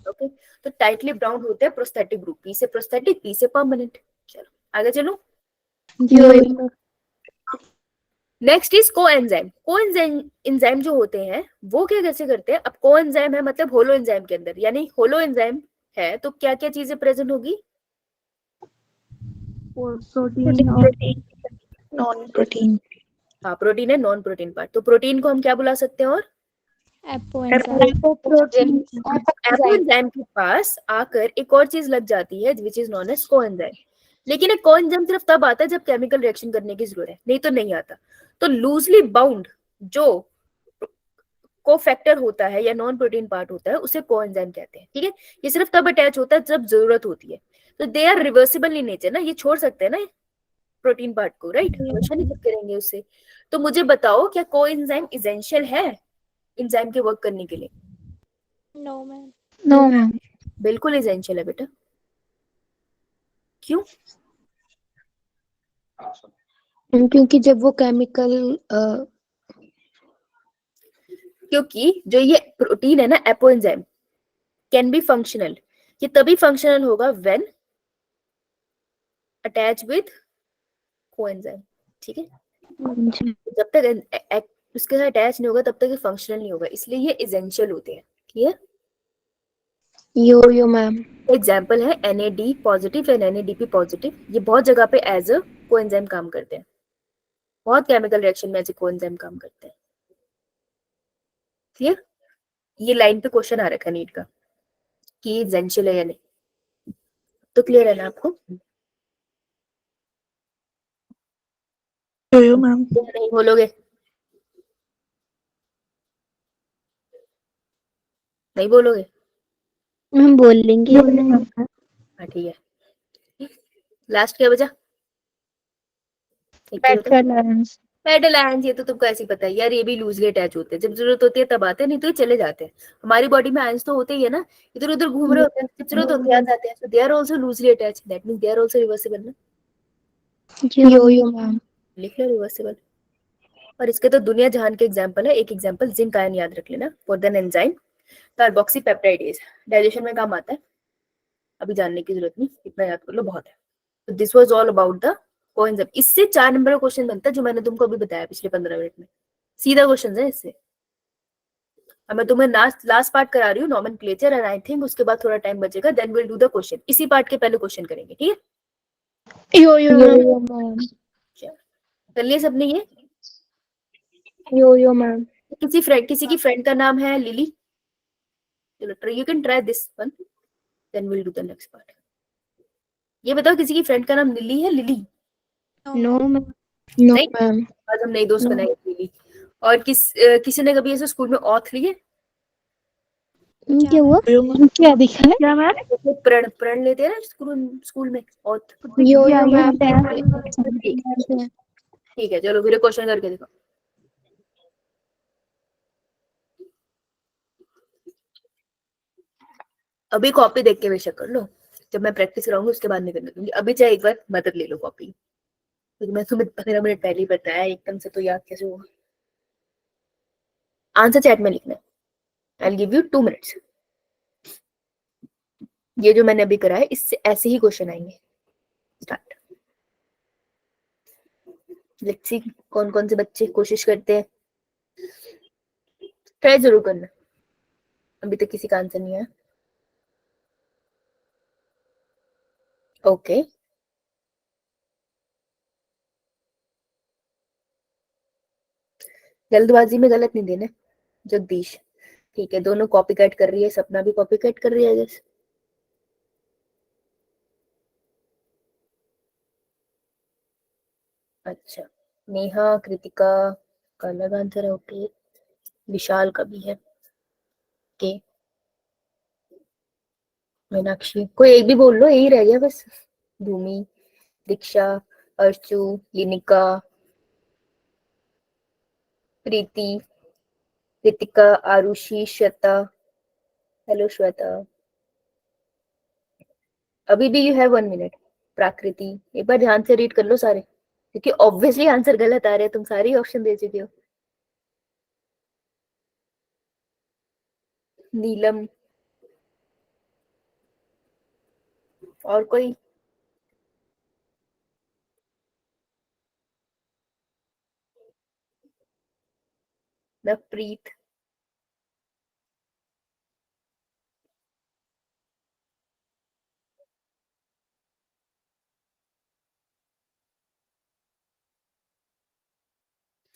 Speaker 1: ओके, तो टाइटली बाउंड होते हैं प्रोस्थेटिक ग्रुप, पी से प्रोस्थेटिक, पी से परमानेंट। चलो आगे चलो। Next is coenzyme. Coenzyme enzyme जो होते हैं वो क्या कैसे करते हैं? अब कोएंजाइम है मतलब होलो एंजाइम के अंदर, यानी होलो एंजाइम है तो क्या क्या चीजें प्रेजेंट होगी?
Speaker 2: प्रोटीन और
Speaker 3: नॉन प्रोटीन।
Speaker 1: हाँ, प्रोटीन है, नॉन प्रोटीन पार्ट। तो प्रोटीन को हम क्या बुला सकते हैं? और एपो एंजाइम के पास आकर एक और चीज लग जाती है which is known as coenzyme. लेकिन एक कोएंजाइम सिर्फ तब आता है जब केमिकल रिएक्शन करने की जरूरत है, नहीं तो नहीं आता। तो लूजली बाउंड जो कोफैक्टर होता है या नॉन प्रोटीन पार्ट होता है उसे कोएंजाइम कहते हैं, ठीक है। ये सिर्फ तब अटैच होता है जब जरूरत होती है। तो they are reversible in nature ना, ये छोड़ सकते हैं ना प्रोटीन पार्ट को, राइट, हमेशा नहीं चिपके रहेंगे उससे। तो मुझे बताओ क्या कोएंजाइम एसेंशियल है एंजाइम के वर्क करने के लिए?
Speaker 2: No ma'am.
Speaker 3: No ma'am.
Speaker 1: बिल्कुल एसेंशियल है बेटा। क्यों?
Speaker 3: क्योंकि जब वो केमिकल
Speaker 1: क्योंकि जो ये प्रोटीन है ना, apo enzyme can be functional, ये तभी फंक्शनल होगा व्हेन अटैच विद कोएंजाइम। ठीक है, जब तक उसके साथ अटैच नहीं होगा तब तक ये फंक्शनल नहीं होगा, इसलिए ये एसेंशियल होते हैं। क्लियर?
Speaker 3: यो मैम।
Speaker 1: एग्जाम्पल है NAD positive and NADP positive, ये बहुत जगह पे एज अ कोएंजाइम काम करते हैं, बहुत केमिकल रिएक्शन में एज अ कोएंजाइम काम करते हैं। क्लियर? ये लाइन पे क्वेश्चन आ रखा है नीट का कि एसेंशियल है या नहीं, तो क्लियर है ना आपको?
Speaker 5: यो मैम।
Speaker 1: नहीं बोलोगे? नहीं बोलोगे?
Speaker 3: हम बोल लेंगे।
Speaker 1: हाँ ठीक है। लास्ट क्या बचा? पेडल एंड, ये तो तुमको ऐसे ही पता है यार, ये भी लूजली अटैच होते हैं, जब जरूरत होती है तब आते हैं, नहीं तो ये चले जाते हैं। हमारी बॉडी में आयंस तो होते ही है ना, इधर उधर घूम रहे होते हैं, जब जरूरत होती है आ जाते हैं, so they are also loosely attach, that means they are also reversible ना।
Speaker 3: Yes ma'am.
Speaker 1: लिख लो रिवर्सिबल। और इसके तो दुनिया जहान के एग्जांपल है, एक एग्जांपल जिंक आयन याद रख लेना, for then enzyme carboxypeptidase, digestion में काम आता है, अभी जानने की जरूरत नहीं, इतना याद कर लो बहुत है। तो this was all about the coenzyme. इससे 4 नंबर का क्वेश्चन बनता है जो मैंने तुमको अभी बताया पिछले 15 मिनट में, सीधा क्वेश्चन है इससे। अब मैं तुम्हें लास्ट पार्ट करा रही हूँ, नॉमेनक्लेचर, एंड आई थिंक उसके बाद थोड़ा टाइम बचेगा, then will do the question, इसी पार्ट के पहले क्वेश्चन करेंगे। ठीक है,
Speaker 3: यो मैम।
Speaker 1: कर लिए सबने ये?
Speaker 3: Yo ma'am.
Speaker 1: किसी की फ्रेंड का नाम है लिली, चलो you can try this one, then will do the next part. ये बताओ किसी की फ्रेंड का नाम लिली है? लिली?
Speaker 3: No ma'am. नो
Speaker 1: नहीं,
Speaker 3: मैम।
Speaker 1: आज हम नई दोस्त बनाएंगे लिली। और किसी ने कभी ऐसे स्कूल में ऑथ लिए?
Speaker 3: क्या हुआ?
Speaker 5: यो मैम।
Speaker 3: क्या दिखा है?
Speaker 2: क्या मैम?
Speaker 1: जैसे प्रण लेते हैं ना स्कूल में, ऑथ।
Speaker 3: यो
Speaker 2: मैम।
Speaker 1: ठीक है, चलो फिर क्वेश्चन करके देखो। अभी कॉपी देख के बेशक कर लो, जब मैं प्रैक्टिस कराऊंगी उसके बाद नहीं करने दूंगी, अभी चाहे एक बार मदद ले लो कॉपी, क्योंकि मैं तुम्हें 15 मिनट पहले ही बताया, एकदम से तो याद कैसे होगा। आंसर चैट में लिखना है, I will give you 2 minutes. ये जो मैंने अभी करा है इससे ऐसे ही क्वेश्चन आएंगे। स्टार्ट। लेट्स सी कौन कौन से बच्चे कोशिश करते हैं, ट्राई जरूर करना। अभी तक किसी का आंसर नहीं आया। ओके, जल्दबाजी में गलत नहीं देना। जगदीश, ठीक है, दोनों कॉपी कैट कर रही है, सपना भी कॉपी कैट कर रही है जैसे। अच्छा, नेहा कृतिका का अलग आंसर है, ओके, विशाल का भी है, ओके, मीनाक्षी, कोई एक भी बोल लो, यही रह गया बस। भूमि, दीक्षा, अर्चू, लिनिका, प्रीति, कृतिका, आरुषि, श्वेता, हेलो श्वेता, अभी भी यू हैव 1 मिनट। प्राकृति, एक बार ध्यान से रीड कर लो सारे, क्योंकि ऑब्वियसली आंसर गलत आ रहे हैं, तुम सारे ऑप्शन दे चुके हो। नीलम, और कोई? नवप्रीत,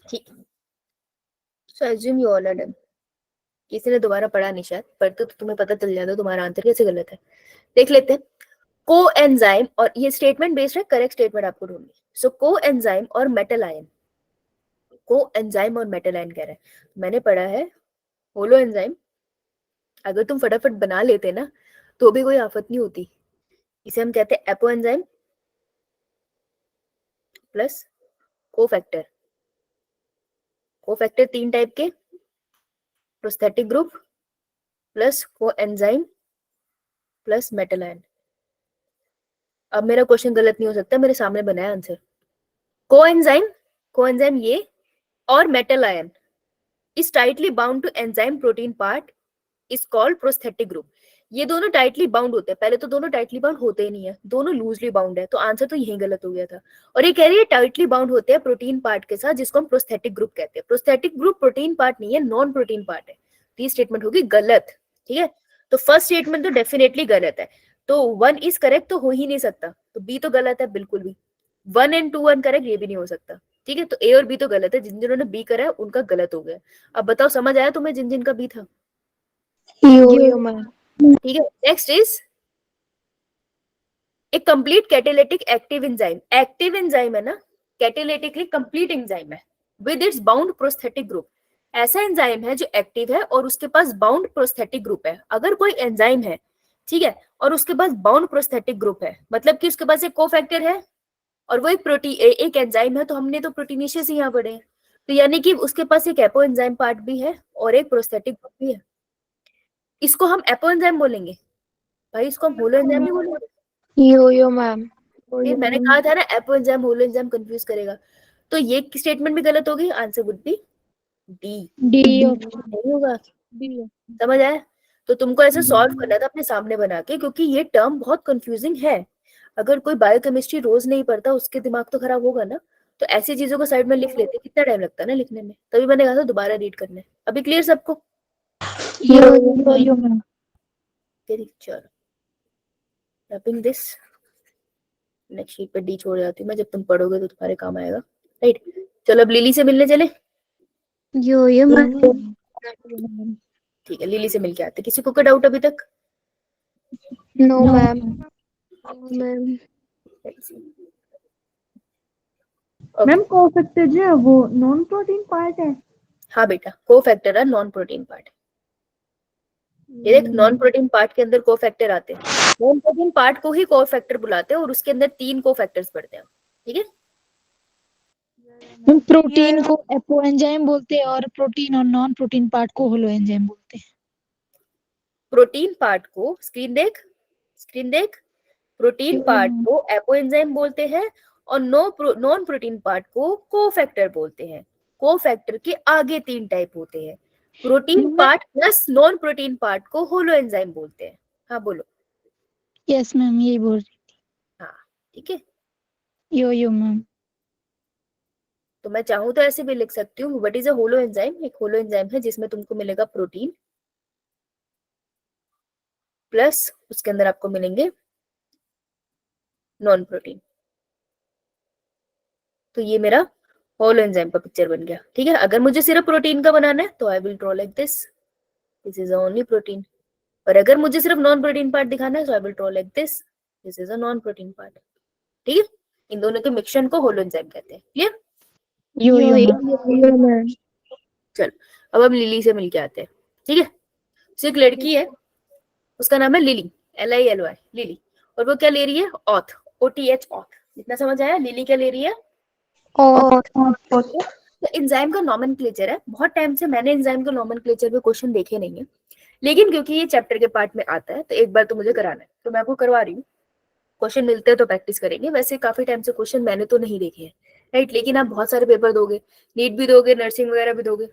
Speaker 1: ठीक, so assume you all are done. किसी ने दोबारा पढ़ा नहीं शायद, पर तो तुम्हें पता चल जाता तुम्हारा आंसर कैसे गलत है। देख लेते हैं। को एंजाइम, और ये स्टेटमेंट बेस्ड है, करेक्ट स्टेटमेंट आपको ढूंढनी। सो को एंजाइम और मेटल आयन, को एंजाइम और मेटल आयन कह रहा है, मैंने पढ़ा है होलो एंजाइम, अगर तुम फटाफट बना लेते ना तो भी कोई आफत नहीं होती। इसे हम कहते हैं apo enzyme plus cofactor. Cofactor 3 type के, prosthetic group plus coenzyme plus metal ion. अब मेरा क्वेश्चन गलत नहीं हो सकता, मेरे सामने बनाया आंसर। कोएंजाइम ये और metal ion is tightly bound to enzyme protein part is called prosthetic group. ये दोनों टाइटली बाउंड होते हैं, पहले तो दोनों टाइटली बाउंड होते ही नहीं है, दोनों लूजली बाउंड है, तो आंसर तो यही गलत हो गया था। और ये कह रही है टाइटली बाउंड होते हैं प्रोटीन पार्ट के साथ, जिसको हम प्रोस्थेटिक ग्रुप कहते हैं। प्रोस्थेटिक ग्रुप प्रोटीन पार्ट नहीं है, नॉन प्रोटीन पार्ट है। तो ये स्टेटमेंट होगी गलत, ठीक है। तो फर्स्ट स्टेटमेंट तो डेफिनेटली गलत है, तो 1 इज करेक्ट तो हो ही नहीं सकता, तो बी तो गलत है बिल्कुल भी। 1 and 2 अनकरेक्ट ये भी नहीं हो सकता, ठीक है। तो ए और बी तो गलत है, जिन जिन्होंने बी करा है उनका गलत हो गया। अब बताओ समझ आया तुम्हें जिन जिनका बी था?
Speaker 3: यो मैम।
Speaker 1: ठीक है। Next is a complete catalytic active enzyme. Active enzyme है ना, कैटालिटिकली कंप्लीट एंजाइम है with its bound prosthetic group. ऐसा एंजाइम है जो एक्टिव है और उसके पास बाउंड प्रोस्थेटिक ग्रुप है। अगर कोई एंजाइम है, ठीक है, और उसके पास बाउंड प्रोस्थेटिक ग्रुप है, मतलब कि उसके पास एक कोफैक्टर है और वो एक एक एंजाइम है, तो हमने तो प्रोटीनेशियस ही यहाँ पढ़े हैं, तो यानी कि उसके पास एक एपो एंजाइम पार्ट भी है और एक प्रोस्थेटिक ग्रुप भी है। इसको हम एपो एंजाइम बोलेंगे भाई, इसको हम होलो एंजाइम नहीं बोलेंगे।
Speaker 3: यो मैम।
Speaker 1: फिर मैंने कहा था ना apo enzyme holo enzyme confuse करेगा। तो ये स्टेटमेंट भी गलत होगी, answer would B D.
Speaker 3: D
Speaker 1: नहीं होगा, समझ आया? तो तुमको ऐसे सॉल्व करना था अपने सामने बना के, क्योंकि ये टर्म बहुत कंफ्यूजिंग है। अगर कोई बायोकेमिस्ट्री रोज नहीं पढ़ता उसके दिमाग तो खराब होगा ना। तो ऐसी चीजों को साइड में लिख लेते, कितना टाइम लगता है ना लिखने में, तभी मैंने कहा था दोबारा रीड करने। अभी क्लियर सबको?
Speaker 3: Yes ma'am.
Speaker 1: चलो रैपिंग दिस, नेक्स्ट शीट पे डी छोड़ जाती हूँ मैं, जब तुम पढ़ोगे तो तुम्हारे काम आएगा, राइट। चलो अब लिली से मिलने चले।
Speaker 3: यो मैम।
Speaker 1: ठीक है, लिली से मिलके आते। किसी को कोई डाउट अभी तक?
Speaker 3: No ma'am. Ma'am
Speaker 2: ma'am cofactor जो है वो नॉन प्रोटीन पार्ट है?
Speaker 1: हाँ बेटा, कोफैक्टर है नॉन प्रोटीन पार्ट। ये देख, नॉन प्रोटीन पार्ट के अंदर कोफैक्टर आते हैं। नॉन प्रोटीन पार्ट को ही कोफैक्टर बुलाते हैं और उसके अंदर 3 कोफैक्टर्स पड़ते हैं, ठीक है।
Speaker 5: प्रोटीन को एपो एंजाइम बोलते हैं और प्रोटीन और नॉन प्रोटीन पार्ट को होलो एंजाइम बोलते हैं।
Speaker 1: प्रोटीन पार्ट को, स्क्रीन देख, स्क्रीन देख, प्रोटीन पार्ट को एपो एंजाइम बोलते हैं और नॉन प्रोटीन पार्ट को कोफैक्टर बोलते हैं। कोफैक्टर के आगे 3 टाइप होते हैं। Protein part plus non protein part को होलो एंजाइम बोलते हैं। हाँ बोलो।
Speaker 5: यस मैम, यही बोल रही थी।
Speaker 1: हाँ ठीक है।
Speaker 5: Yo ma'am.
Speaker 1: तो मैं चाहूँ तो ऐसे भी लिख सकती हूँ, what is a holo enzyme. एक होलो एंजाइम है जिसमें तुमको मिलेगा प्रोटीन प्लस उसके अंदर आपको मिलेंगे नॉन प्रोटीन। तो ये मेरा होलो एंजाइम का पिक्चर बन गया, ठीक है। अगर मुझे सिर्फ प्रोटीन का बनाना है तो I will draw like this, this is only protein. और अगर मुझे सिर्फ नॉन प्रोटीन पार्ट दिखाना है तो I will draw like this, this is a non protein part, ठीक है। इन दोनों के मिक्सचर को होलो एंजाइम कहते हैं। क्लियर?
Speaker 5: यो मैम।
Speaker 1: चलो अब हम लिली से मिलके आते हैं, ठीक है। तो एक लड़की है, उसका नाम है लिली, LILY, लिली। और वो क्या ले रही है? Auth, OTH, auth. जितना समझ आया, लिली क्या ले रही है? तो एंजाइम का नॉमेनक्लेचर है। बहुत टाइम से मैंने एंजाइम का नॉमेनक्लेचर पे क्वेश्चन देखे नहीं है, लेकिन क्योंकि ये चैप्टर के पार्ट में आता है तो एक बार तो मुझे कराना है, तो मैं आपको करवा रही हूँ। क्वेश्चन मिलते हैं तो प्रैक्टिस करेंगे। वैसे काफी टाइम से क्वेश्चन मैंने तो नहीं देखे हैं, राइट। लेकिन आप बहुत सारे पेपर दोगे, नीट भी दोगे, नर्सिंग वगैरह भी दोगे,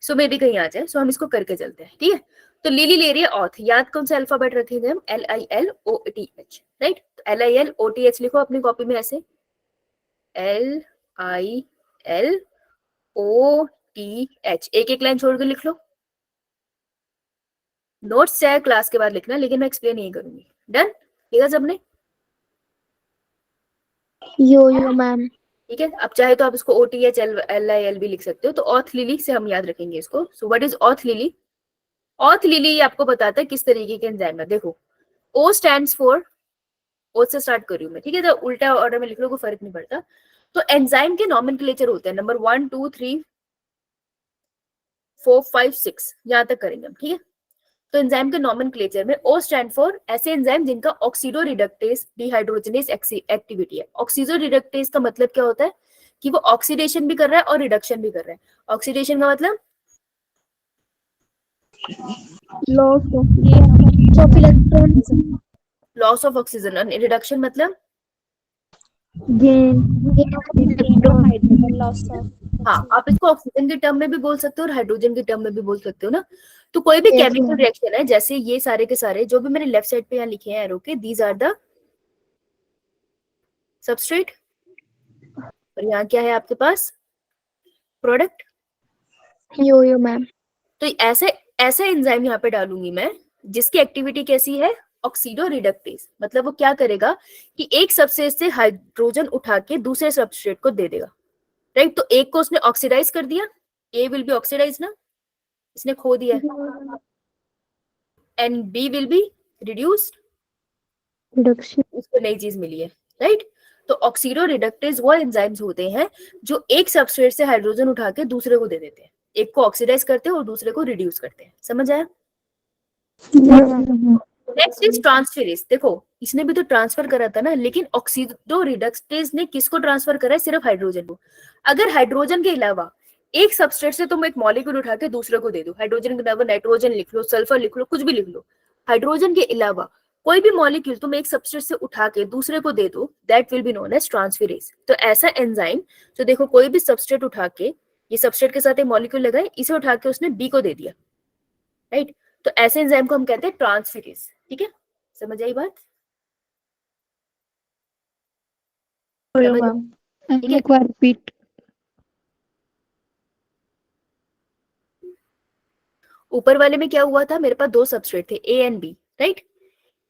Speaker 1: सो मे भी कहीं आ जाए। सो हम इसको करके चलते हैं, ठीक है। तो लिली ले रही है ऑथ। याद कौन सा अल्फाबेट रखेंगे हम? LILOTH, right. तो LILOTH लिखो अपनी कॉपी में ऐसे, LILOTH। एक एक लाइन छोड़ के लिख लो। नोट्स चाहे क्लास के बाद लिखना, लेकिन मैं एक्सप्लेन नहीं करूंगी। डन? लिखा सबने?
Speaker 3: यो मैम।
Speaker 1: ठीक है। अब चाहे तो आप इसको OTH LIL भी लिख सकते हो। तो ऑथ लिली से हम याद रखेंगे इसको। So what is auth lily? Auth lily आपको बताता है किस तरीके के एंजाइम है। देखो, O स्टैंड्स फॉर, O से स्टार्ट कर रही हूँ मैं, ठीक है। तो उल्टा ऑर्डर में लिख लो, कोई फर्क नहीं पड़ता। तो एंजाइम के नॉमेनक्लेचर होते हैं, नंबर 1 2 3 4 5 6, यहां तक करेंगे हम, ठीक है। तो एंजाइम के नॉमेनक्लेचर में O स्टैंड फॉर ऐसे एंजाइम जिनका ऑक्सीडो रिडक्टेज डिहाइड्रोजनेज एक्टिविटी है। ऑक्सीडो रिडक्टेज का मतलब क्या होता है? कि वो ऑक्सीडेशन भी कर रहा है और रिडक्शन भी कर रहा है। ऑक्सीडेशन का मतलब
Speaker 2: loss of
Speaker 3: of electrons.
Speaker 1: Loss of oxygen, reduction मतलब
Speaker 2: गेन
Speaker 1: हाँ, आप इसको ऑक्सीजन के टर्म में भी बोल सकते हो और हाइड्रोजन के टर्म में भी बोल सकते हो ना। तो कोई भी
Speaker 3: Yes,
Speaker 1: केमिकल
Speaker 3: ma'am.
Speaker 1: रिएक्शन है, जैसे ये सारे के सारे जो भी मैंने लेफ्ट साइड पे यहाँ लिखे हैं एरो के, दीज आर द सबस्ट्रेट, और यहाँ क्या है आपके पास, प्रोडक्ट।
Speaker 3: Yo, ma'am.
Speaker 1: तो ऐसे ऐसे एंजाइम यहाँ पे डालूंगी मैं जिसकी एक्टिविटी कैसी है, ऑक्सीडो रिडक्टेज। मतलब वो क्या करेगा कि एक सबस्ट्रेट से हाइड्रोजन उठा के दूसरे सबस्ट्रेट को दे देगा, राइट। तो एक को उसने ऑक्सीडाइज कर दिया, ए विल बी ऑक्सीडाइज ना, इसने खो दिया, and B will be reduced,
Speaker 3: Reduction.
Speaker 1: उसको नई चीज मिली है, राइट। तो ऑक्सीडो रिडक्टेज वो एंजाइम्स होते हैं जो एक सबस्ट्रेट से हाइड्रोजन उठा के दूसरे को दे देते हैं, एक को ऑक्सीडाइज करते हैं और दूसरे को रिड्यूस करते हैं। समझ आया? Next is transferase. देखो इसने भी तो ट्रांसफर करा था ना, लेकिन ऑक्सीडो रिडक्टेज ने किसको ट्रांसफर करा है, सिर्फ हाइड्रोजन को। अगर हाइड्रोजन के अलावा एक सबस्ट्रेट से तुम एक मॉलिक्यूल उठा के दूसरे को दे दो, हाइड्रोजन के अलावा नाइट्रोजन लिख लो, सल्फर लिख लो, कुछ भी लिख लो, हाइड्रोजन के अलावा कोई भी मॉलिक्यूल तुम एक सबस्ट्रेट से उठा के दूसरे को दे दो, that will be known as transferase. तो ऐसा एंजाइम जो देखो कोई भी सबस्ट्रेट उठा के, ये सबस्ट्रेट के साथ एक मॉलिक्यूल लगाए, इसे उठा के उसने बी को दे दिया, राइट। तो ऐसे एंजाइम को हम कहते हैं ट्रांसफेरेज। ठीक है, समझ आई बात?
Speaker 5: Yo,
Speaker 1: समझ-
Speaker 5: ma'am.
Speaker 1: ठीक है।
Speaker 5: एक बार repeat.
Speaker 1: ऊपर वाले में क्या हुआ था, मेरे पास दो सबस्ट्रेट थे ए एंड बी, राइट।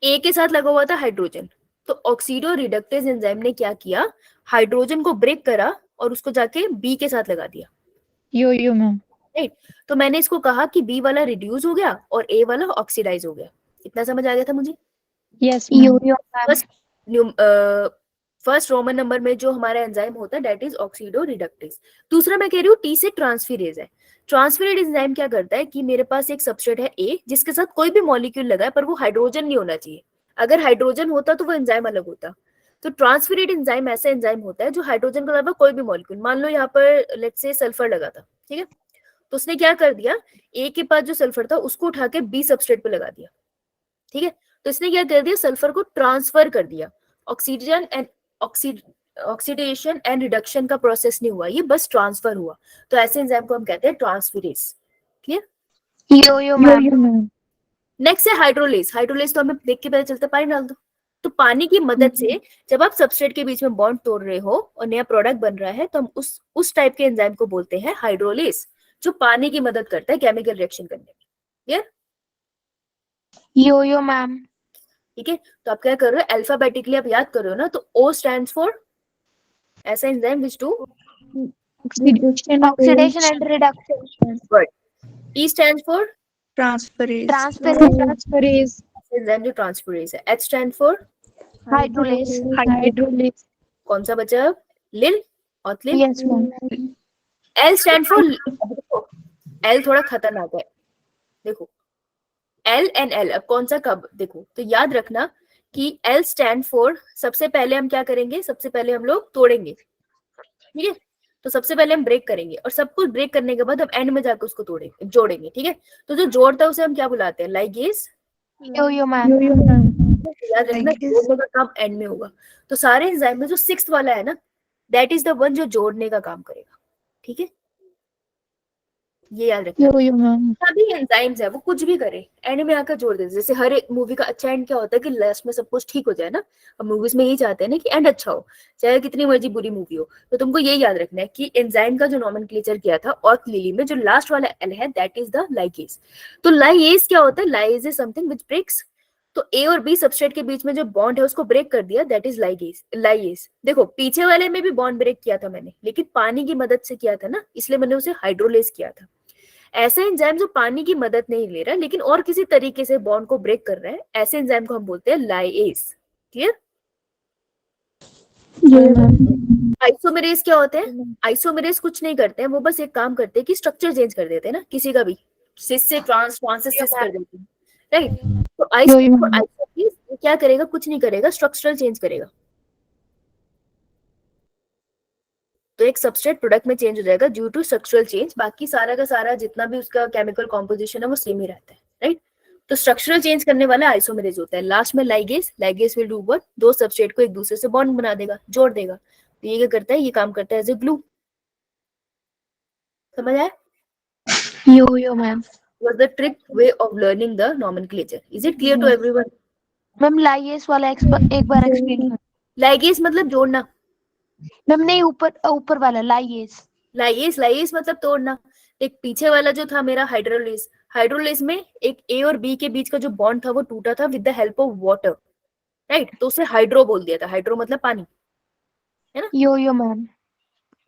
Speaker 1: ए के साथ लगा हुआ था हाइड्रोजन, तो ऑक्सीडो रिडक्टेज एंजाइम ने क्या किया, हाइड्रोजन को ब्रेक करा और उसको जाके बी के साथ लगा दिया,
Speaker 5: Yo, ma'am.
Speaker 1: राइट। तो मैंने इसको कहा कि बी वाला रिड्यूस हो गया और ए वाला ऑक्सीडाइज हो गया। इतना समझ आ गया था मुझे?
Speaker 5: Yes,
Speaker 3: Yo,
Speaker 5: ma'am.
Speaker 3: ma'am.
Speaker 1: First Roman number में जो हमारा एंजाइम होता है दैट इज ऑक्सीडो रिडक्टेज। दूसरा मैं कह रही हूँ टी से ट्रांसफेरेज है। ट्रांसफेरेज एंजाइम क्या करता है कि मेरे पास एक सबस्ट्रेट है ए जिसके साथ कोई भी मॉलिक्यूल लगा है, पर वो हाइड्रोजन नहीं होना चाहिए। अगर हाइड्रोजन होता तो वो एंजाइम अलग होता। तो ट्रांसफेरेज एंजाइम ऐसा एंजाइम होता है जो हाइड्रोजन के अलावा कोई भी मॉलिक्यूल, मान लो यहाँ पर लेट्स से सल्फर लगा था, ठीक है, तो उसने क्या कर दिया, ए के पास जो सल्फर था उसको उठा के बी सबस्ट्रेट पे लगा दिया, ठीक है। तो इसने क्या कर दिया, सल्फर को ट्रांसफर कर दिया। Oxygen and oxidation and reduction का प्रोसेस नहीं हुआ, ये बस ट्रांसफर हुआ। तो ऐसे एंजाइम को हम कहते हैं transferase. Clear?
Speaker 3: Yo, ma'am.
Speaker 5: Yo, ma'am.
Speaker 1: Next है हाइड्रोलेज। हाइड्रोलेज तो हमें देख के पता चलता है, पानी डाल दो। तो पानी की मदद से जब आप सबस्ट्रेट के बीच में बॉन्ड तोड़ रहे हो और नया प्रोडक्ट बन रहा है, तो हम उस टाइप के एंजाइम को बोलते हैं हाइड्रोलेज, जो पानी की मदद करता है केमिकल रिएक्शन करने में। क्लियर?
Speaker 3: Yo, ma'am.
Speaker 1: ठीक है, तो आप क्या कर रहे हो, अल्फाबेटिकली आप याद कर रहे हो ना, तो O स्टैंड्स फॉर ऐसा enzyme which do
Speaker 5: Oxidation.
Speaker 3: Oxidation and reduction.
Speaker 1: Word. E stands for
Speaker 4: transferase.
Speaker 3: Transferase.
Speaker 5: Transferase.
Speaker 1: Enzyme जो ट्रांसफरेज है। H stand for
Speaker 3: Hydrolase.
Speaker 5: Hydrolase.
Speaker 1: कौन सा बचा अब, लिल और लिल।
Speaker 3: Yes, ma'am.
Speaker 1: L stand for, L थोड़ा खतरनाक है, देखो L एंड L, अब कौन सा कब, देखो तो याद रखना कि L स्टैंड फॉर, सबसे पहले हम क्या करेंगे, सबसे पहले हम लोग तोड़ेंगे, ठीक है। तो सबसे पहले हम ब्रेक करेंगे और सब कुछ ब्रेक करने के बाद हम एंड में जाकर उसको तोड़ेंगे, जोड़ेंगे, ठीक है। तो जो जोड़ता है उसे हम क्या बुलाते हैं, ligase.
Speaker 3: Yo, ma'am.
Speaker 5: Yo, ma'am.
Speaker 1: याद रखना जोड़ने का काम एंड में होगा। तो सारे एंजाइम में जो सिक्स्थ वाला है ना, दैट इज द वन जो जोड़ने का काम करेगा, ठीक है, ये याद रखना।
Speaker 5: Yo, ma'am.
Speaker 1: सभी एंजाइम्स है वो कुछ भी करे एंड में आकर जोड़ देते। जैसे हर एक मूवी का अच्छा एंड क्या होता है कि लास्ट में सब कुछ ठीक हो जाए ना, अब मूवीज में यही चाहते हैं ना कि एंड अच्छा हो, चाहे कितनी मर्जी बुरी मूवी हो। तो तुमको ये याद रखना है कि एंजाइम का जो नॉमेनक्लेचर किया था ऑर्थ लिली में, जो लास्ट वाला एल है दैट इज द लाइगेज। तो लाइगेज क्या होता है, ligase is something which breaks, तो ए और बी सबस्ट्रेट के बीच में जो बॉन्ड है उसको ब्रेक कर दिया, दैट इज लाइगेज। लाइगेज देखो पीछे वाले में भी बॉन्ड ब्रेक किया था मैंने, लेकिन पानी की मदद से किया था ना, इसलिए मैंने उसे हाइड्रोलेज किया था। ऐसे एंजाइम जो पानी की मदद नहीं ले रहा लेकिन और किसी तरीके से बॉन्ड को ब्रेक कर रहा है, ऐसे एंजाइम को हम बोलते हैं lyase. Clear?
Speaker 5: Yo, ma'am.
Speaker 1: Isomerase क्या होते हैं, आइसोमेरेज कुछ नहीं करते हैं, वो बस एक काम करते हैं कि स्ट्रक्चर चेंज कर देते हैं ना, किसी का भी सिस से ट्रांस, ट्रांस से सिस कर देते हैं, राइट। तो आइसोमेरेज क्या करेगा, कुछ नहीं करेगा, स्ट्रक्चरल चेंज करेगा। तो एक सबस्ट्रेट प्रोडक्ट में चेंज हो जाएगा ड्यू टू स्ट्रक्चरल चेंज, बाकी सारा का सारा जितना भी उसका केमिकल कॉम्पोजिशन है वो सेम ही रहता है, राइट। तो स्ट्रक्चरल चेंज करने वाला आइसोमेरेज होता है। लास्ट में ligase, ligase will do what, दो सबस्ट्रेट को एक दूसरे से बॉन्ड बना देगा, जोड़ देगा। तो ये क्या करता है, ये काम करता है एज ए ग्लू। समझ आया?
Speaker 3: यो ma'am.
Speaker 1: Was the trick way of learning the nomenclature. Is it clear to everyone?
Speaker 3: Ma'am lyase वाला एक बार एक्सप्लेन कर।
Speaker 1: लाइगेज मतलब जोड़ना,
Speaker 3: मैम नहीं, ऊपर वाला लाइएस।
Speaker 1: लाइएस, लाइएस मतलब तोड़ना। एक पीछे वाला जो था मेरा हाइड्रोलेज, हाइड्रोलेज में एक ए और बी के बीच का जो बॉन्ड था वो टूटा था with the help of water, right? तो उसे हाइड्रो बोल दिया था। हाइड्रो मतलब पानी, है ना?
Speaker 3: Yes ma'am.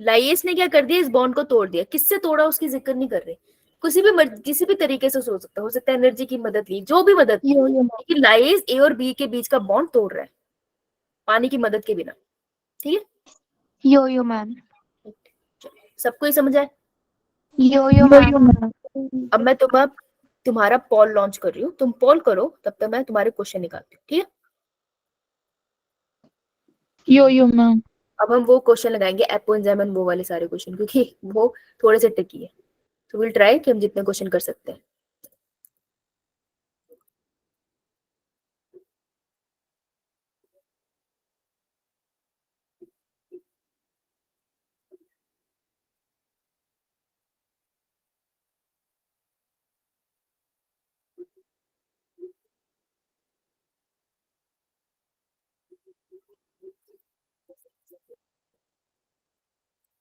Speaker 1: लाइएस ने क्या कर दिया, इस बॉन्ड को तोड़ दिया। किससे तोड़ा उसकी जिक्र नहीं कर रहे, किसी भी तरीके से हो सकता है एनर्जी की मदद ली, जो भी मदद ली, लेकिन लाइएस ए और बी के बीच का बॉन्ड तोड़ रहा है पानी की मदद के बिना। ठीक है,
Speaker 3: यो मैम।
Speaker 1: सबको ही समझ आए?
Speaker 3: यो मैम।
Speaker 1: अब मैं तुम्हारा पॉल लॉन्च कर रही हूँ, तुम पॉल करो, तब तक मैं तुम्हारे क्वेश्चन निकालती हूँ। ठीक है,
Speaker 5: यो मैम।
Speaker 1: अब हम वो क्वेश्चन लगाएंगे एपोएंजाइम एंड वो वाले सारे क्वेश्चन, क्योंकि वो थोड़े से ट्रिकी है। तो विल ट्राई कि हम जितने क्वेश्चन कर सकते हैं।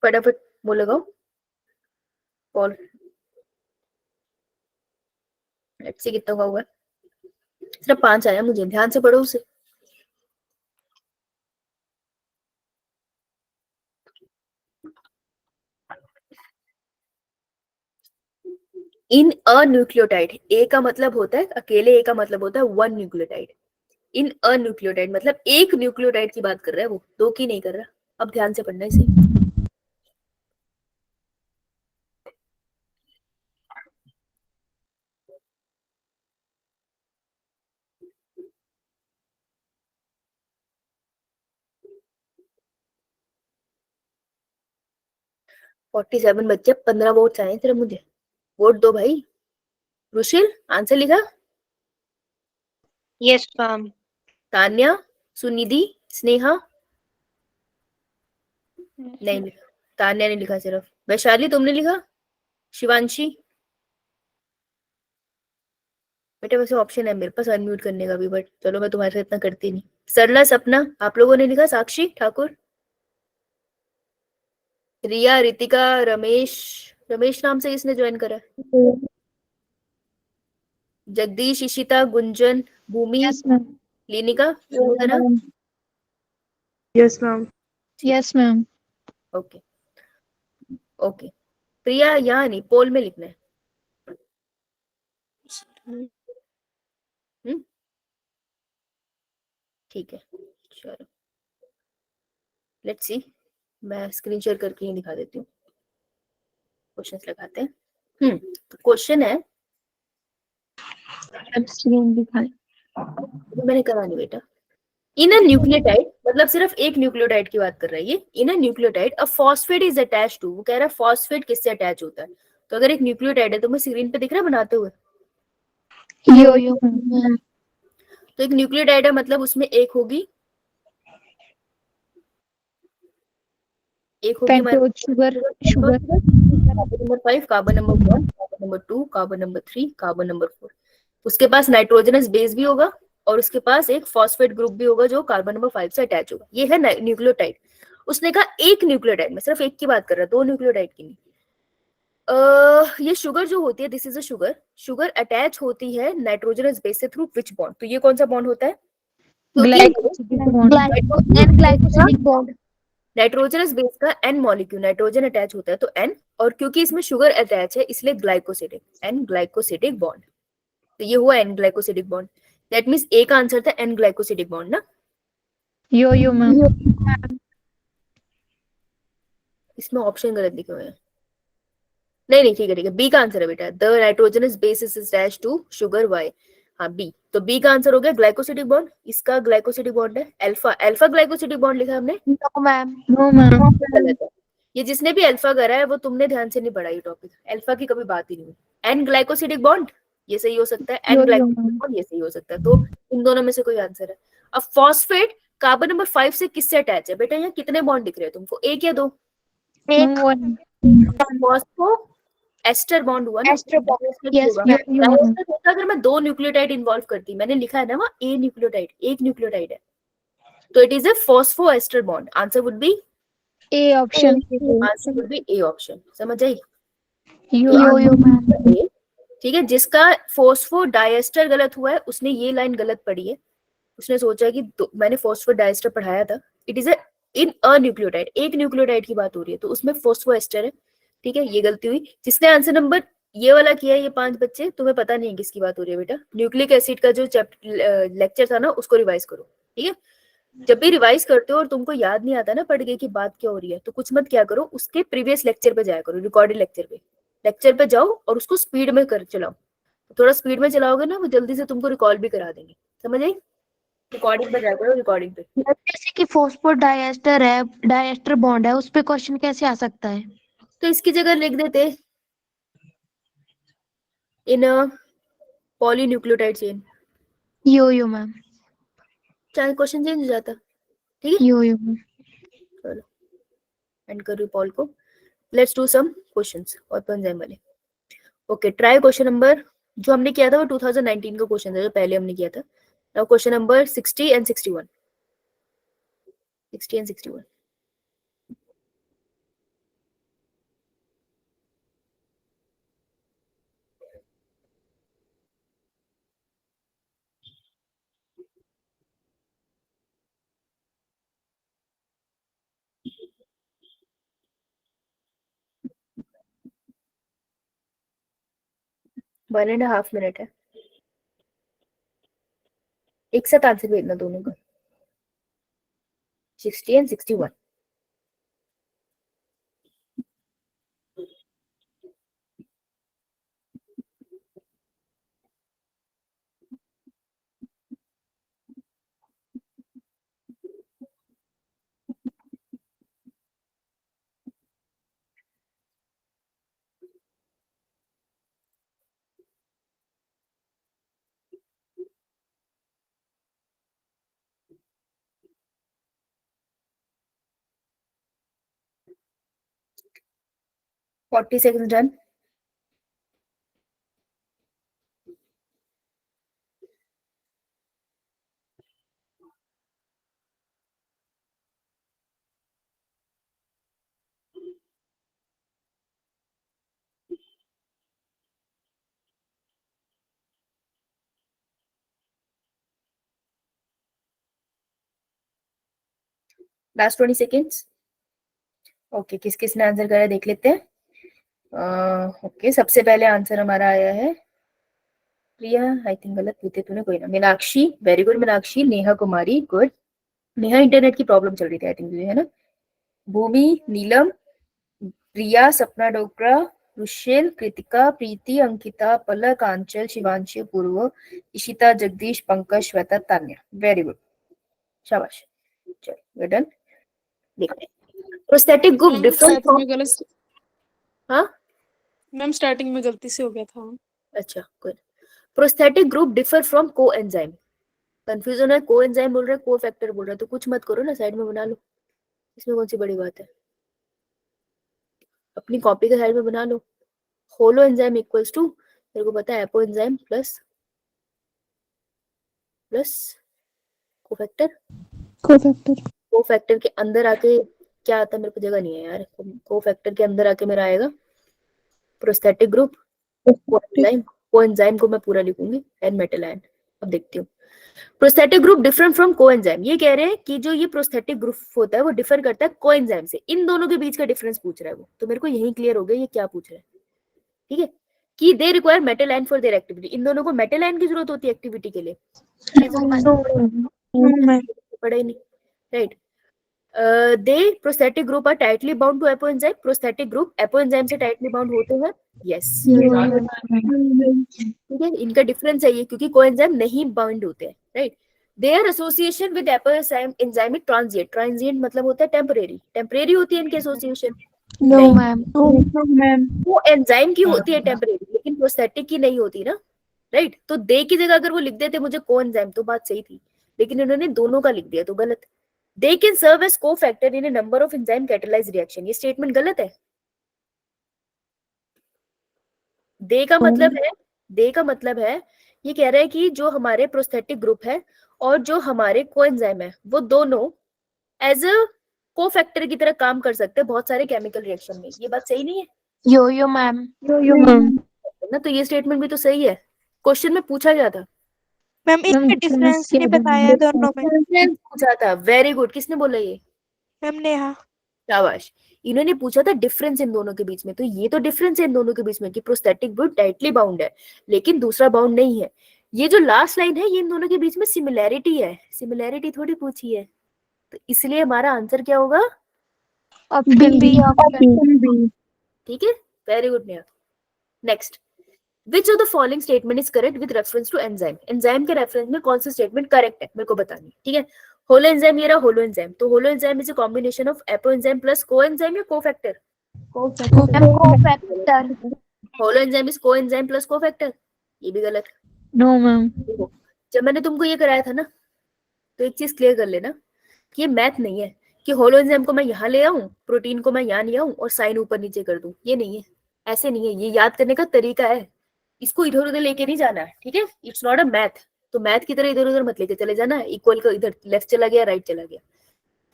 Speaker 1: फटाफट वो लगाओ पॉल। लेट्स सी कितना हुआ है। सिर्फ 5 आया, मुझे ध्यान से पढ़ो उसे। इन अ न्यूक्लियोटाइड, ए का मतलब होता है अकेले, ए का मतलब होता है one nucleotide. In a nucleotide मतलब एक न्यूक्लियोटाइड की बात कर रहा है वो, दो की नहीं कर रहा। अब ध्यान से पढ़ना इसे। फोर्टी 47 बच्चे, 15 वोट आए सिर्फ मुझे। वोट दो भाई। रुशिल आंसर लिखा?
Speaker 3: Yes ma'am.
Speaker 1: तान्या, सुनिधि, स्नेहा? नहीं लिखा, तान्या ने लिखा सिर्फ। वैशाली तुमने लिखा? शिवांशी? बेटे वैसे ऑप्शन है मेरे पास अनम्यूट करने का भी, बट चलो मैं तुम्हारे साथ इतना करती नहीं। सरला, सपना, आप लोगों ने लिखा? साक्षी ठाकुर, रिया, रितिका, रमेश, रमेश नाम से किसने ज्वाइन करा? Jagdish, Ishita, Gunjan, Bhumi,
Speaker 5: yes ma'am.
Speaker 1: Linika, Shubhkara?
Speaker 4: Yes ma'am.
Speaker 5: Yes ma'am.
Speaker 1: Okay okay. Priya यहाँ नहीं, पोल में लिखना है। ठीक है, चलो लेट्स सी। मैं स्क्रीन शेयर करके ही दिखा देती हूँ, क्वेश्चंस लगाते हैं। तो क्वेश्चन है,
Speaker 3: स्क्रीन दिखाएं।
Speaker 1: मैंने करा नहीं बेटा। इन अ न्यूक्लियोटाइड मतलब सिर्फ एक न्यूक्लियोटाइड की बात कर रहा है ये। In a nucleotide a phosphate is attached to, वो कह रहा है फॉस्फेट किससे अटैच होता है। तो अगर एक न्यूक्लियोटाइड है, तो मैं स्क्रीन पे दिख रहा है बनाते हुए?
Speaker 3: यो मैम।
Speaker 1: तो एक न्यूक्लियोटाइड है मतलब उसमें एक होगी
Speaker 5: pentose sugar.
Speaker 1: Carbon number 5, carbon number 1, carbon number 2, carbon number 3, carbon number 4। उसके पास नाइट्रोजनस बेस भी होगा और उसके पास एक फॉस्फेट ग्रुप भी होगा जो कार्बन नंबर 5 से अटैच होगा। ये है न्यूक्लियोटाइड। उसने कहा एक न्यूक्लियोटाइड में, सिर्फ एक की बात कर रहा है, दो न्यूक्लियोटाइड की नहीं। ये शुगर जो होती है, this is a sugar, sugar attach होती है नाइट्रोजनस बेस से थ्रू विच बॉन्ड? तो ये कौन सा बॉन्ड होता है?
Speaker 3: Glycosidic bond.
Speaker 1: नाइट्रोजनस बेस का एन मॉलिक्यूल, नाइट्रोजन अटैच होता है तो एन, और क्योंकि इसमें शुगर अटैच है इसलिए ग्लाइकोसिडिक, एन ग्लाइकोसिडिक बॉन्ड। तो ये हुआ an glycosidic bond. That means A का आंसर था एन ग्लाइकोसिडिक बॉन्ड ना।
Speaker 5: Yes ma'am.
Speaker 1: इसमें ऑप्शन गलत लिखे हुए हैं। नहीं ठीक है बी का आंसर है बेटा। The nitrogenous base is attached to sugar Y. हाँ बी, तो बी का आंसर हो गया ग्लाइकोसिडिक बॉन्ड। इसका ग्लाइकोसिडिक बॉन्ड है अल्फा, अल्फा ग्लाइकोसिडिक बॉन्ड लिखा हमने।
Speaker 3: No ma'am.
Speaker 1: गलत है। ये जिसने भी अल्फा करा है वो तुमने ध्यान से नहीं पढ़ा ये टॉपिक, अल्फा की कभी बात ही नहीं हुई। एन ग्लाइकोसिडिक बॉन्ड ये सही हो सकता है,
Speaker 5: यो
Speaker 1: एंड
Speaker 5: यो
Speaker 1: ग्लाइकोलिसिस बॉन्ड ये सही हो सकता है। तो इन दोनों में से कोई आंसर है। अब फॉस्फेट कार्बन नंबर 5 से किससे अटैच है बेटा? यहाँ कितने बॉन्ड दिख रहे हैं तुमको, एक या दो?
Speaker 3: एक
Speaker 5: वन
Speaker 1: फॉस्फो एस्टर बॉन्ड हुआ ना,
Speaker 3: एस्टर बॉन्ड,
Speaker 1: डाइएस्टर भी
Speaker 3: यस
Speaker 1: होगा।
Speaker 5: यो यो
Speaker 1: डाइएस्टर होता अगर मैं 2 न्यूक्लियोटाइड इन्वॉल्व करती, मैंने लिखा है ना वहाँ ए न्यूक्लियोटाइड, एक न्यूक्लियोटाइड है, तो it is a phospho ester bond. Answer would be
Speaker 3: A option,
Speaker 1: answer would be A option. समझ आई?
Speaker 3: यो यो मैम।
Speaker 1: ए, ठीक है। जिसका फॉस्फो डाइएस्टर गलत हुआ है उसने ये लाइन गलत पढ़ी है, उसने सोचा कि मैंने फॉस्फो डाइएस्टर पढ़ाया था, it is in a nucleotide, एक न्यूक्लियोटाइड की बात हो रही है, तो उसमें फॉस्फो एस्टर है, ठीक है। ये गलती हुई। जिसने आंसर नंबर ये वाला किया है, ये 5 बच्चे, तुम्हें पता नहीं है किसकी बात हो रही है बेटा। न्यूक्लिक एसिड का जो चैप्टर लेक्चर था ना, उसको रिवाइज करो, ठीक है। जब भी रिवाइज करते हो और तुमको याद नहीं आता ना पढ़ के कि बात क्या हो रही है, तो कुछ मत क्या करो, उसके प्रीवियस लेक्चर पे जाया करो, रिकॉर्डेड लेक्चर पे जाओ और उसको स्पीड में कर चलाओ। थोड़ा स्पीड में चलाओगे ना, वो जल्दी से तुमको रिकॉल भी करा देंगे। समझ आई? रिकॉर्डिंग पे जाया करो, रिकॉर्डिंग पे।
Speaker 3: जैसे कि फॉस्फोर डाइएस्टर है, डाइएस्टर बॉन्ड है, उस पे क्वेश्चन कैसे आ सकता है?
Speaker 1: तो इसकी जगह लिख देते इन पॉलीन्यूक्लियोटाइड चेन,
Speaker 3: यो यो मैम,
Speaker 1: चाहे क्वेश्चन चेंज हो जाता। ठीक है,
Speaker 3: यो यो मैम।
Speaker 1: चलो एंड करो पॉल को। लेट्स डू सम क्वेश्चंस और एंजाइम वाले। ओके, ट्राई क्वेश्चन नंबर, जो हमने किया था वो 2019 का क्वेश्चन था, जो पहले हमने किया था। Now question number 60 and 61, 60 and 61। One and half minute है, एक साथ आंसर भेजना दोनों का, 60 and 61। Forty second done. Last 20 seconds. Okay, किस किसने आंसर करा देख लेते हैं। ओके, सबसे पहले आंसर हमारा आया है प्रिया, आई थिंक गलत पूछे तूने, कोई ना। Meenakshi, very good Meenakshi. Neha Kumari, good. Neha internet की प्रॉब्लम चल रही थी आई थिंक, है ना। भूमि, नीलम, प्रिया, सपना डोगरा, रुशेल, कृतिका, प्रीति, अंकिता, पलक, आंचल, शिवांशी, पूर्व, इशिता, जगदीश, पंकज, श्वेता, तान्या। वेरी गुड, शाबाश। चलो वे डन। देखते हैं प्रोस्थेटिक ग्रुप डिफरेंट
Speaker 4: स्टार्टिंग में गलत,
Speaker 1: हाँ
Speaker 4: मैम स्टार्टिंग में गलती से हो गया था।
Speaker 1: अच्छा, good. Prosthetic group differ from coenzyme. Confusion है, कोएंजाइम बोल रहे को फैक्टर बोल रहे, तो कुछ मत करो ना, साइड में बना लो, इसमें कौन सी बड़ी बात है। अपनी कॉपी के साइड में बना लो। होलो एंजाइम इक्वल्स टू, मेरे को पता है, apo enzyme plus cofactor. Cofactor के अंदर आके क्या आता है, मेरे को जगह नहीं है यार। कोफैक्टर के अंदर आके मेरा आएगा प्रोस्थेटिक ग्रुप, कोएंजाइम को मैं पूरा लिखूंगी, एंड मेटल आयन। अब देखती हूँ prosthetic group different from coenzyme. ये कह रहे हैं कि जो ये प्रोस्थेटिक ग्रुप होता है वो डिफर करता है कोएंजाइम से। इन दोनों के बीच का डिफरेंस पूछ रहा है वो, तो मेरे को यही क्लियर हो गया ये क्या पूछ रहा है। ठीक है, कि they require metal ion for their activity. इन दोनों को मेटल आयन की जरूरत होती है एक्टिविटी के लिए, पढ़ा ही नहीं, right. They prosthetic group are tightly bound to apoenzyme. Prosthetic group apoenzyme से टाइटली बाउंड होते हैं, यस। ठीक है, इनका डिफरेंस है ये, क्योंकि कोएंजाइम नहीं बाउंड होते हैं, right. Their association with apoenzyme transient. Transient मतलब होता है टेम्परेरी, टेम्परेरी होती है इनकी एसोसिएशन।
Speaker 3: नो
Speaker 1: नहीं,
Speaker 3: मैम,
Speaker 1: वो एंजाइम की होती है टेम्परेरी, लेकिन प्रोस्थेटिक की नहीं होती ना। राइट। तो दे की जगह अगर वो लिख देते मुझे कोएंजाइम तो बात सही थी, लेकिन इन्होंने दोनों का लिख दिया तो गलत। They can serve as cofactor in a number of enzyme catalyse reaction, ये स्टेटमेंट गलत है। दे का मतलब है ये कह रहा है कि जो हमारे प्रोस्थेटिक ग्रुप है और जो हमारे कोएंजाइम है वो दोनों एज अ कोफैक्टर की तरह काम कर सकते हैं बहुत सारे केमिकल रिएक्शन में। ये बात सही नहीं है
Speaker 3: यो मैम।
Speaker 1: ना? तो ये स्टेटमेंट भी तो सही है। क्वेश्चन में पूछा गया था,
Speaker 6: मैम एक डिफरेंस नहीं बताया है दोनों में।
Speaker 1: पूछा था। वेरी गुड, किसने बोला ये?
Speaker 6: मैम नेहा।
Speaker 1: शाबाश। इन्होंने पूछा था डिफरेंस इन दोनों के बीच में, तो ये तो डिफरेंस है इन दोनों के बीच में कि प्रोस्थेटिक ग्रुप टाइटली बाउंड है लेकिन दूसरा बाउंड नहीं है। ये जो लास्ट लाइन है ये इन दोनों के बीच में सिमिलैरिटी है, सिमिलैरिटी थोड़ी पूछी है। तो इसलिए हमारा आंसर क्या होगा?
Speaker 3: Option B.
Speaker 1: ठीक है, very good Neha. Next, which of the following statement is correct with reference to enzyme? Enzyme के रेफरेंस में कौन सा स्टेटमेंट करेक्ट है मेरे को बतानी, ठीक है। होलो एंजाइम, ये रहा होलो एंजाइम, तो holoenzyme is a combination of apoenzyme plus coenzyme या cofactor?
Speaker 3: Cofactor.
Speaker 1: Holoenzyme is coenzyme plus cofactor, ये भी गलत।
Speaker 5: No ma'am.
Speaker 1: देखो, जब मैंने तुमको ये कराया था ना तो एक चीज क्लियर कर लेना कि ये मैथ नहीं है कि होलो एंजाइम को मैं यहाँ ले आऊं, प्रोटीन को मैं यहाँ ले आऊं और साइन ऊपर नीचे कर दूं। ये नहीं है, ऐसे नहीं है। ये याद करने का तरीका है, इसको इधर उधर लेके नहीं जाना है, ठीक है। इट्स नॉट अ मैथ, तो मैथ की तरह इधर उधर मत लेके चले जाना। इक्वल का इधर लेफ्ट चला गया, राइट चला गया,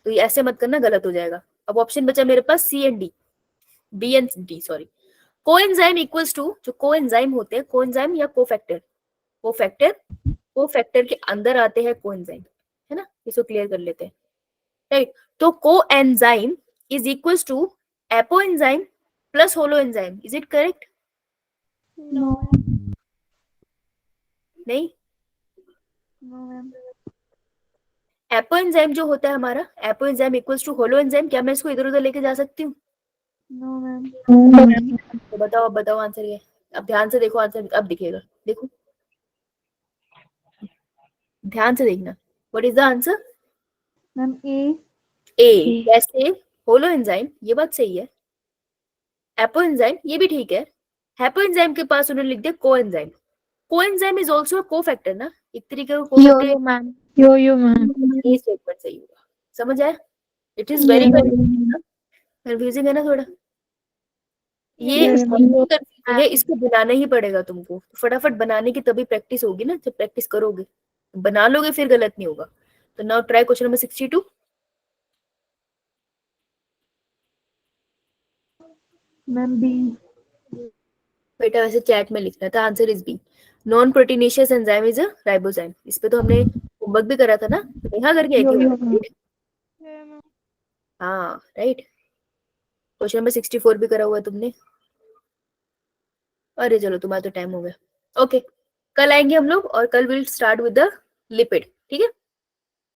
Speaker 1: तो ये ऐसे मत करना, गलत हो जाएगा। अब ऑप्शन बचा मेरे पास C and D, B and D sorry. Coenzyme equals to, जो कोएंजाइम होते हैं, कोएंजाइम या कोफैक्टर, कोफैक्टर के अंदर आते हैं कोएंजाइम, है ना। इसको क्लियर कर लेते हैं, राइट। तो coenzyme is equals to apoenzyme plus holoenzyme, is it correct?
Speaker 2: No
Speaker 1: नहीं,
Speaker 2: नो मैम।
Speaker 1: एपो एंजाइम जो होता है हमारा, apoenzyme equals to holoenzyme, क्या मैं इसको इधर उधर लेके जा सकती हूँ?
Speaker 2: No ma'am.
Speaker 1: तो बताओ, अब बताओ आंसर ये। अब ध्यान से देखो, आंसर अब दिखेगा, देखो ध्यान से देखना। What is the answer?
Speaker 2: Ma'am A.
Speaker 1: A. कैसे? होलो एंजाइम, ये बात सही है। एपो एंजाइम, ये भी ठीक है। हेपो एंजाइम के पास उन्होंने लिख दिया coenzyme. Coenzyme is also a cofactor ना, एक तरीके का कोफैक्टर।
Speaker 3: यो मैम।
Speaker 5: Yes ma'am.
Speaker 1: ये स्टेटमेंट सही होगा, समझ आया? इट इज वेरी कंफ्यूजिंग है ना थोड़ा ये। कंफ्यूजिंग है, इसको बनाना ही पड़ेगा तुमको, फटाफट बनाने की तभी प्रैक्टिस होगी ना, जब प्रैक्टिस करोगे बना लोगे फिर गलत नहीं होगा। तो now try question number 62।
Speaker 2: Ma'am B.
Speaker 1: बेटा वैसे चैट में लिखना था, answer is B. Non proteinaceous enzyme is a ribozyme. इस पे तो हमने होमवर्क भी करा था ना, नेहा करके आई थी। हाँ राइट। क्वेश्चन नंबर 64 भी करा हुआ है तुमने। अरे चलो, तुम्हारा तो टाइम हो गया। ओके, कल आएंगे हम लोग और कल will start with the lipid, ठीक है।